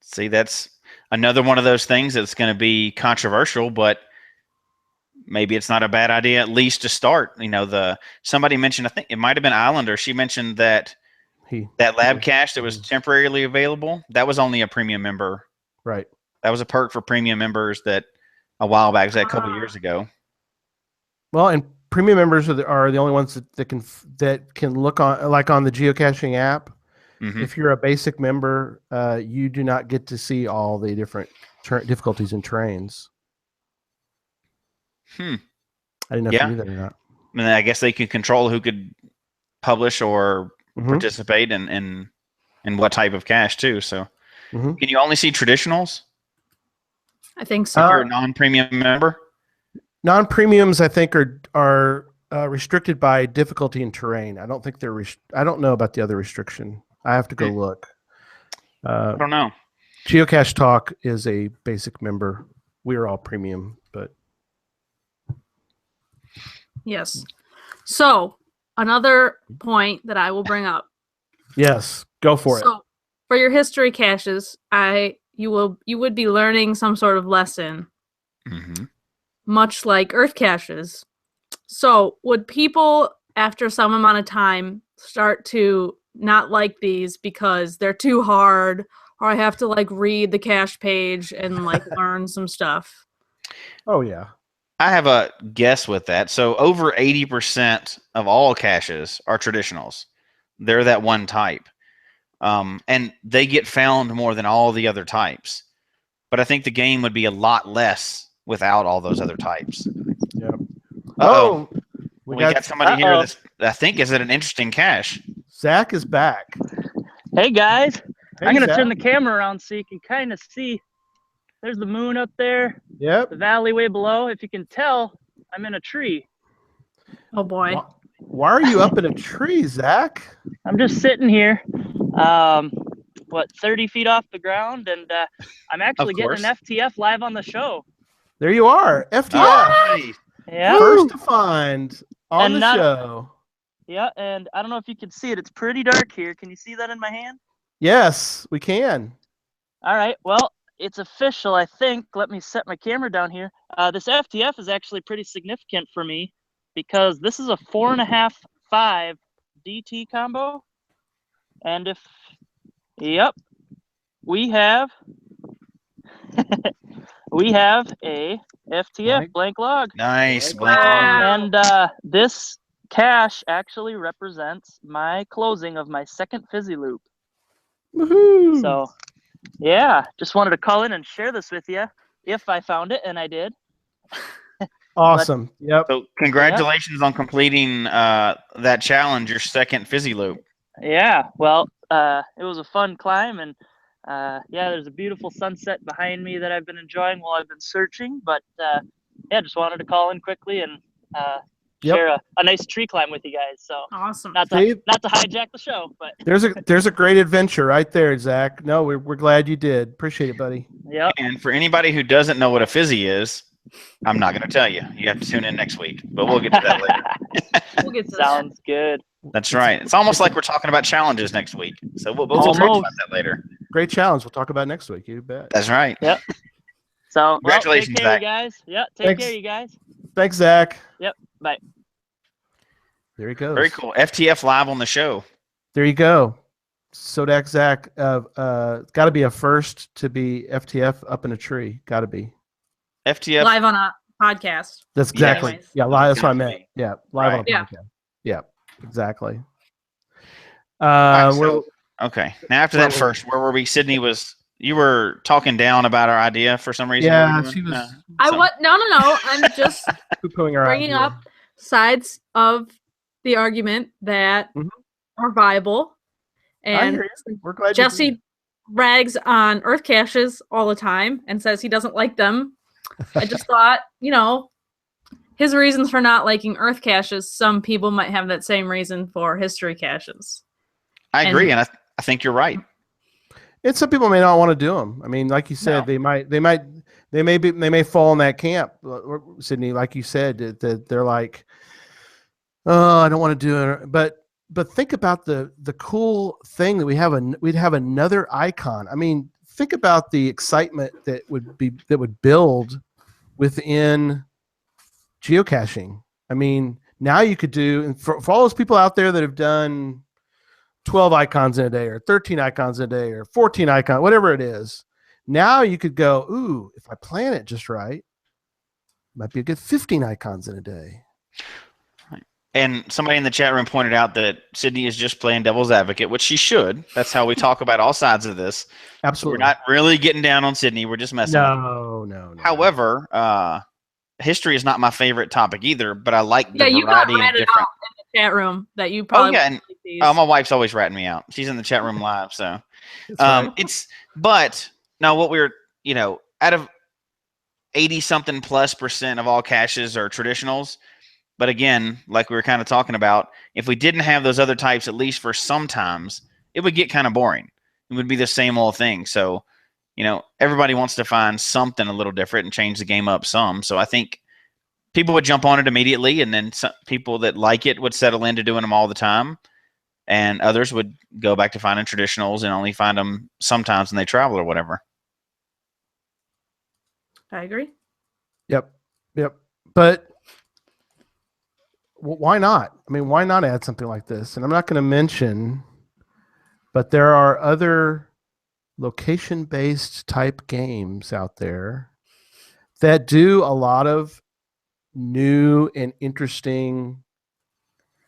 See, that's another one of those things that's going to be controversial, but maybe it's not a bad idea, at least to start. Somebody mentioned, I think it might have been Islander. She mentioned that that lab cache that was temporarily available, that was only a premium member. Right. That was a perk for premium members that a while back, a couple years ago. Well, and premium members are the only ones that can look on, like on the geocaching app. If you're a basic member, you do not get to see all the different difficulties and terrains. I didn't know if you knew that or not. I mean, I guess they can control who could publish or participate in what type of cache too. So, can you only see traditionals? I think so. If you're a non-premium member. Non-premiums, I think, are restricted by difficulty and terrain. I don't think they're. I don't know about the other restriction. I have to go look. I don't know. Geocache Talk is a basic member. We are all premium, but yes. So another point that I will bring up. Yes, go for it. So for your history caches, you would be learning some sort of lesson, much like earth caches. So would people, after some amount of time, start to not like these because they're too hard, or I have to read the cache page and learn some stuff? Oh yeah. I have a guess with that. So over 80% of all caches are traditionals. They're that one type. And they get found more than all the other types. But I think the game would be a lot less without all those other types. Yep. Oh, we got somebody here that I think is an interesting cache. Zach is back. Hey guys, Hey, I'm gonna Zach. turn the camera around so you can kind of see There's the moon up there, Yep. the valley way below. If you can tell, I'm in a tree. Oh boy. Why are you up in a tree, Zach? I'm just sitting here, 30 feet off the ground, and I'm actually getting an FTF live on the show. There you are. FTF. Nice. Yeah. First to find on And the show. Yeah, and I don't know if you can see it. It's pretty dark here. Can you see that in my hand? Yes, we can. All right. Well, it's official, I think. Let me set my camera down here. This FTF is actually pretty significant for me because this is a 4.5/5 DT combo. And we have a FTF blank log. Nice. Wow. And this cache actually represents my closing of my second fizzy loop. Woohoo! So, yeah, just wanted to call in and share this with you if I found it, and I did. Awesome. Yep. So congratulations on completing that challenge, your second fizzy loop. Yeah, well, it was a fun climb, and there's a beautiful sunset behind me that I've been enjoying while I've been searching. But just wanted to call in quickly and share a nice tree climb with you guys. So Awesome. not to hijack the show, but there's a great adventure right there, Zach. No, we're glad you did. Appreciate it, buddy. yeah. And for anybody who doesn't know what a fizzy is, I'm not going to tell you. You have to tune in next week, but we'll get to that later. We'll get to Sounds good. That's right. It's almost like we're talking about challenges next week. So we'll talk about that later. Great challenge. We'll talk about it next week. You bet. That's right. Yep. So Congratulations, take care, Zach. you guys. Yeah, take Thanks. care, you guys. Thanks, Zach. Yep. Bye. There he goes. Very cool. FTF live on the show. There you go. Sodak Zach. Got to be a first to be FTF up in a tree. Got to be. FTF live on a podcast. That's exactly. Anyways. Yeah, live. That's what I Gonna meant. be. Yeah, live on a Yeah. podcast. Yeah, exactly. right, so- We're Okay. Now after that first, where were we? Sydney you were talking down about our idea for some reason. yeah, What were you she doing? was No. I'm just poo-pooing her bringing idea. up sides of the argument that Mhm. are viable. I And hear you. We're glad you Jesse did. rags on earth caches all the time and says he doesn't like them. I just thought, his reasons for not liking earth caches, some people might have that same reason for history caches. I agree, and I think you're right. And some people may not want to do them. I mean, like you said, they may fall in that camp, Sydney. Like you said, that they're like, oh, I don't want to do it. But think about the cool thing that we'd have another icon. I mean, think about the excitement that would build within geocaching. I mean, now you could do, and for all those people out there that have done 12 icons in a day or 13 icons in a day or 14 icons, whatever it is, now you could go, ooh, if I plan it just right, might be a good 15 icons in a day. And somebody in the chat room pointed out that Sydney is just playing devil's advocate, which she should. That's how we talk about all sides of this. Absolutely. So we're not really getting down on Sydney. We're just messing with her. No. However, history is not my favorite topic either, but I like the you got variety of ratted different. out in the chat room that you probably yeah, wouldn't like these. My wife's always ratting me out. She's in the chat room live, so That's right. but now what we're out of 80-something +% of all caches are traditionals. But again, like we were kind of talking about, if we didn't have those other types, at least for sometimes, it would get kind of boring. It would be the same old thing. So, everybody wants to find something a little different and change the game up some. So I think people would jump on it immediately, and then some people that like it would settle into doing them all the time, and others would go back to finding traditionals and only find them sometimes when they travel or whatever. I agree. Yep. But why not? I mean, why not add something like this? And I'm not going to mention, but there are other location-based type games out there that do a lot of new and interesting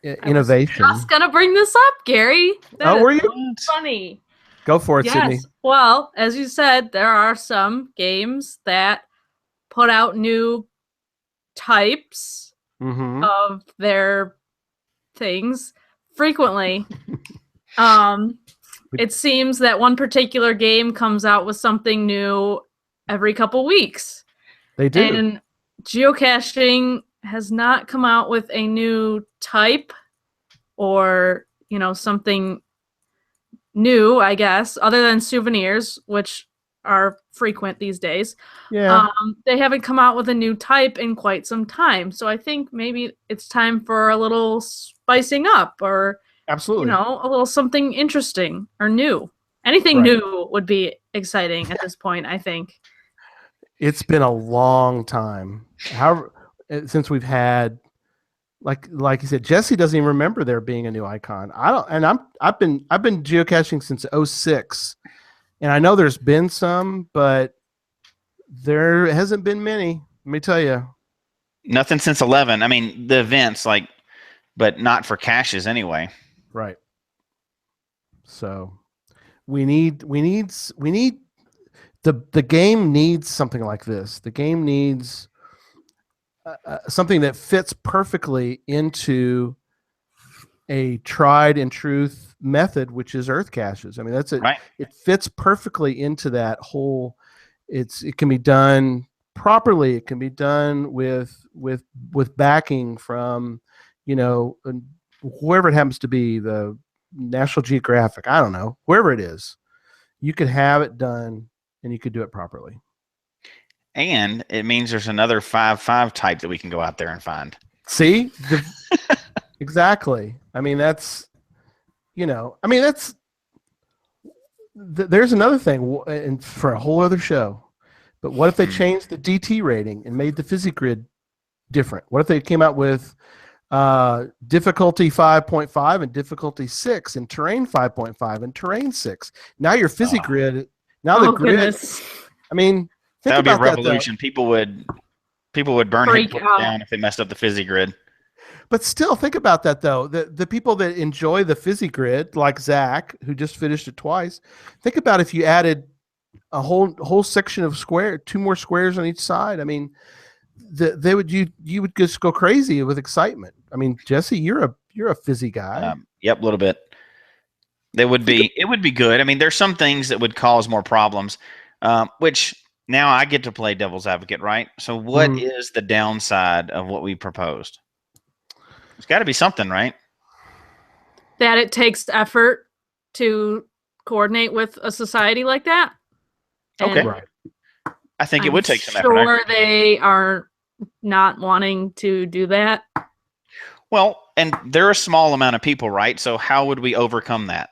innovation. I was just gonna bring this up, Gary. That Were is you? funny? Go for it, Sydney. Yes. Well, as you said, there are some games that put out new types Mm-hmm. of their things frequently. It seems that one particular game comes out with something new every couple weeks. They do. And geocaching has not come out with a new type or, something new, I guess, other than souvenirs, which are frequent these days. Yeah. They haven't come out with a new type in quite some time. So I think maybe it's time for a little spicing up or, Absolutely. a little something interesting or new. Anything Right. new would be exciting at this point, I think. It's been a long time. Since we've had, like you said, Jesse doesn't even remember there being a new icon. I don't, and I've been geocaching since 06, and I know there's been some, but there hasn't been many. Let me tell you. Nothing since 11. I mean, the events, but not for caches anyway. Right. So we need the game needs something like this. The game needs something that fits perfectly into a tried and truth method, which is earth caches. I mean, that's it. Right. It fits perfectly into that whole. It can be done properly. It can be done with backing from, whoever it happens to be, the National Geographic. I don't know, whoever it is, you could have it done and you could do it properly. And it means there's another 5/5 type that we can go out there and find. See, exactly. I mean, there's another thing, and for a whole other show. But what if they changed the DT rating and made the PhysiGrid different? What if they came out with difficulty 5.5 and difficulty 6 and terrain 5.5 and terrain 6? Now your PhysiGrid, the grid. Goodness. I mean, That would be a about revolution. People would burn Freak headquarters out. down if they messed up the PhysiGrid. But still, think about that though. The people that enjoy the PhysiGrid, like Zach, who just finished it twice, think about if you added a whole section of two more squares on each side. I mean, you would just go crazy with excitement. I mean, Jesse, you're a Fizzy guy. Yep, a little bit. It would be good. I mean, there's some things that would cause more problems, which now I get to play devil's advocate, right? So what is the downside of what we proposed? There's got to be something, right? That it takes effort to coordinate with a society like that. Okay. And Right. I think it would take some effort. Sure, they are not wanting to do that. Well, and they're a small amount of people, right? So how would we overcome that?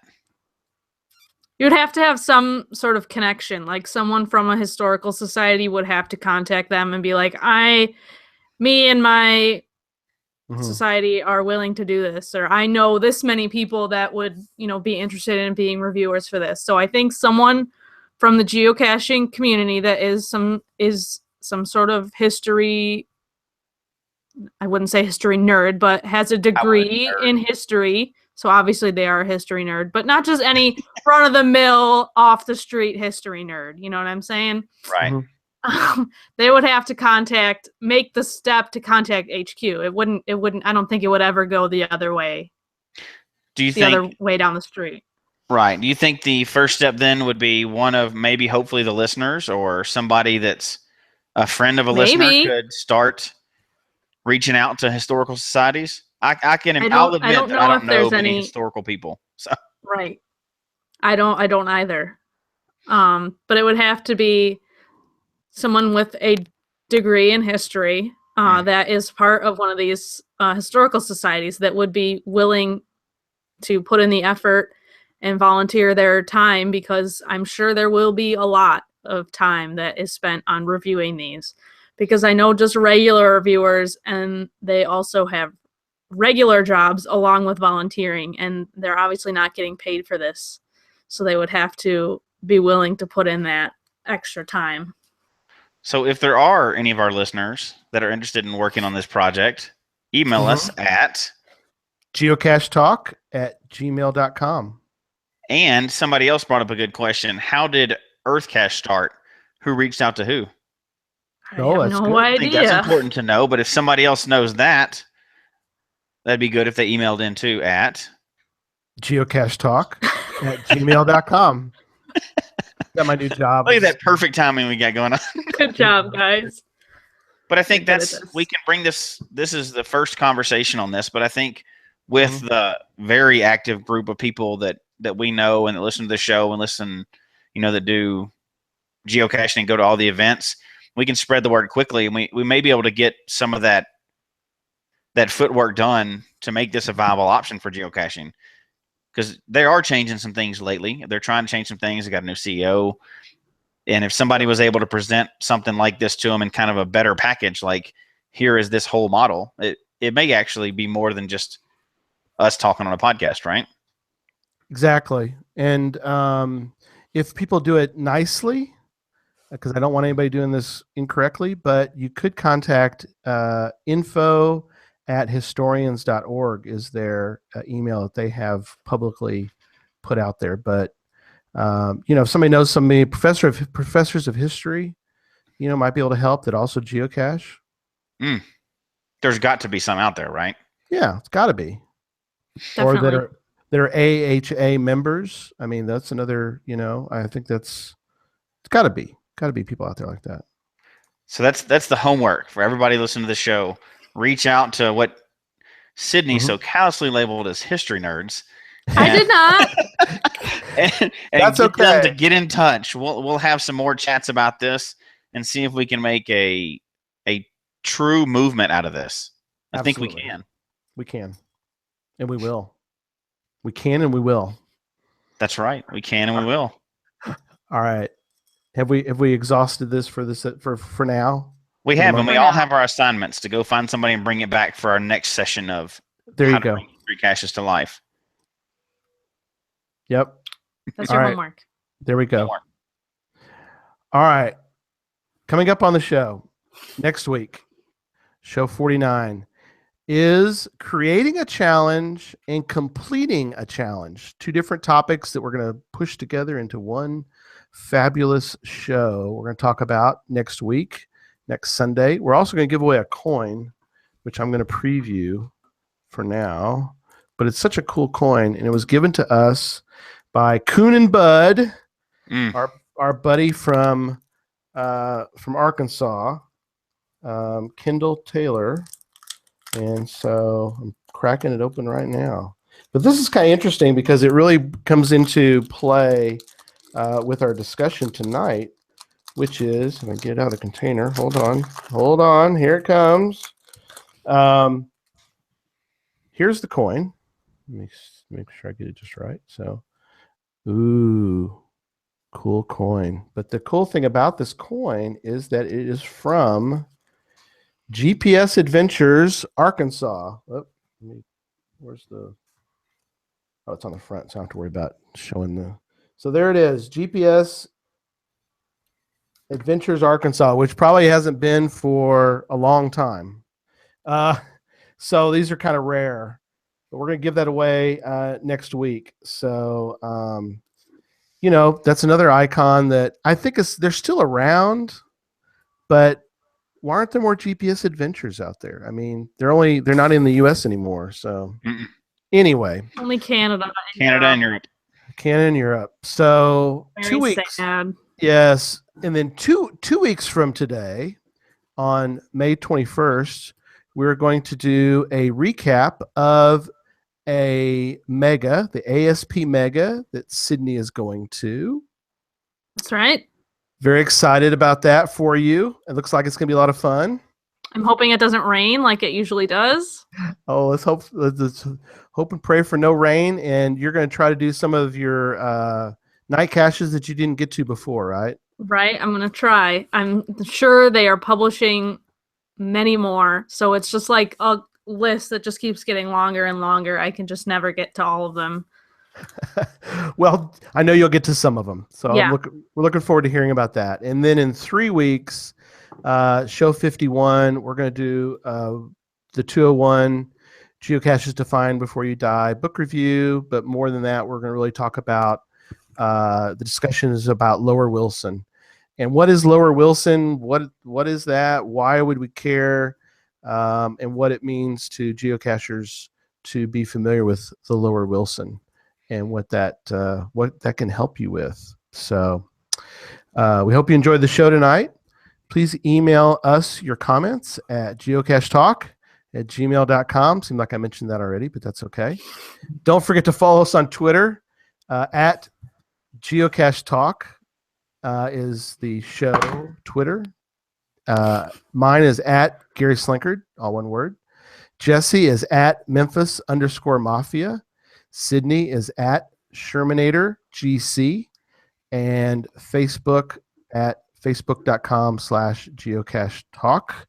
You'd have to have some sort of connection. Like someone from a historical society would have to contact them and be like, me and my society are willing to do this, or I know this many people that would, be interested in being reviewers for this. So I think someone from the geocaching community that is some sort of history, I wouldn't say history nerd, but has a degree in history. So obviously they are a history nerd, but not just any run-of-the-mill, off-the-street history nerd. You know what I'm saying? Right. They would have to make the step to contact HQ. It wouldn't, I don't think it would ever go the other way. Do you the think other way down the street? Right. Do you think the first step then would be one of maybe hopefully the listeners or somebody that's a friend of a listener could start reaching out to historical societies? I'll admit that I don't know any historical people. So right. I don't either. But it would have to be someone with a degree in history that is part of one of these historical societies that would be willing to put in the effort and volunteer their time, because I'm sure there will be a lot of time that is spent on reviewing these, because I know just regular reviewers, and they also have regular jobs along with volunteering, and they're obviously not getting paid for this. So they would have to be willing to put in that extra time. So if there are any of our listeners that are interested in working on this project, email us at geocachetalk@gmail.com. And somebody else brought up a good question. How did EarthCache start? Who reached out to who? I have no idea. I think that's important to know, but if somebody else knows that, that'd be good if they emailed in too at geocachetalk@gmail.com. Got my new job. Look at that perfect timing we got going on. Good job, guys. But I think You're good at that's this. we can bring this. This is the first conversation on this, but I think with Mhm. the very active group of people that we know and that listen to the show and listen, that do geocaching and go to all the events, we can spread the word quickly, and we may be able to get some of that footwork done to make this a viable option for geocaching. Because they are changing some things lately. They're trying to change some things. They got a new CEO. And if somebody was able to present something like this to them in kind of a better package, like here is this whole model, it may actually be more than just us talking on a podcast, right? Exactly. And if people do it nicely, because I don't want anybody doing this incorrectly, but you could contact info@historians.org is their email that they have publicly put out there. But if somebody knows somebody, professors of history, might be able to help that also geocache. There's got to be some out there, right? Yeah, it's got to be. Definitely. Or that are AHA members. I mean, that's another. I think it's got to be people out there like that. So that's the homework for everybody listening to the show. Reach out to what Sydney so callously labeled as history nerds. I did not. and That's get them okay. to get in touch. We'll have some more chats about this and see if we can make a true movement out of this. I think we Absolutely. can. We can, and we will. We can and we will. That's right. We can and we will. All right. Have we exhausted this for now? We For the have, and moment? we all have our assignments to go find somebody and bring it back for our next session of There how you to go. bring history caches to life. Yep. That's All your right. homework. There we go. Homework. All right. Coming up on the show next week, show 49, is creating a challenge and completing a challenge. Two different topics that we're going to push together into one fabulous show. We're going to talk about next week, next Sunday. We're also going to give away a coin, which I'm going to preview for now. But it's such a cool coin, and it was given to us by Coon and Bud, our buddy from Arkansas, Kendall Taylor. And so I'm cracking it open right now. But this is kind of interesting because it really comes into play with our discussion tonight, which is, I'm going to get it out of the container. Hold on. Here it comes. Here's the coin. Let me make sure I get it just right. So, ooh, cool coin. But the cool thing about this coin is that it is from GPS Adventures, Arkansas. Where's the? Oh, it's on the front, so I don't have to worry about showing the. So there it is, GPS Adventures, Arkansas, which probably hasn't been for a long time. So these are kind of rare, but we're going to give that away next week. So, that's another icon that I think they're still around, but why aren't there more GPS Adventures out there? I mean, they're not in the U.S. anymore. So anyway, Only Canada. And Europe. Canada and Europe. So Very 2 weeks. sad. Yes, and then two weeks from today, on May 21st, we're going to do a recap of a mega, the ASP mega that Sydney is going to. That's right. Very excited about that for you. It looks like it's going to be a lot of fun. I'm hoping it doesn't rain like it usually does. Oh, let's hope and pray for no rain. And you're going to try to do some of your night caches that you didn't get to before, right? Right. I'm going to try. I'm sure they are publishing many more. So it's just like a list that just keeps getting longer and longer. I can just never get to all of them. Well, I know you'll get to some of them. So Yeah. we're looking forward to hearing about that. And then in 3 weeks, show 51, we're going to do the 201 geocaches to find before you die book review. But more than that, we're going to really talk about the discussion is about Lower Wilson. And what is Lower Wilson? What is that? Why would we care? And what it means to geocachers to be familiar with the Lower Wilson and what that can help you with. So We hope you enjoyed the show tonight. Please email us your comments at geocachetalk@gmail.com. Seemed like I mentioned that already, but that's okay. Don't forget to follow us on Twitter at Geocache Talk is the show Twitter. Mine is at Gary Slinkard, all one word. Jesse is at Memphis_Mafia. Sydney is at Shermanator GC. And Facebook at facebook.com/Geocache Talk.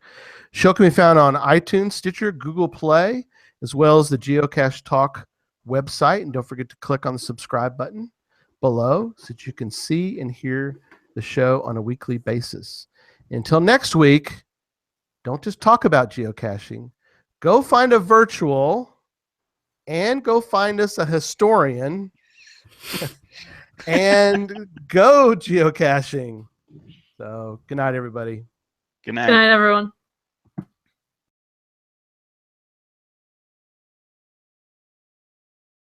Show can be found on iTunes, Stitcher, Google Play, as well as the Geocache Talk website. And don't forget to click on the subscribe button below so that you can see and hear the show on a weekly basis. Until next week, don't just talk about geocaching. Go find a virtual and go find us a historian and go geocaching. So good night, everybody. Good night. Good night, everyone.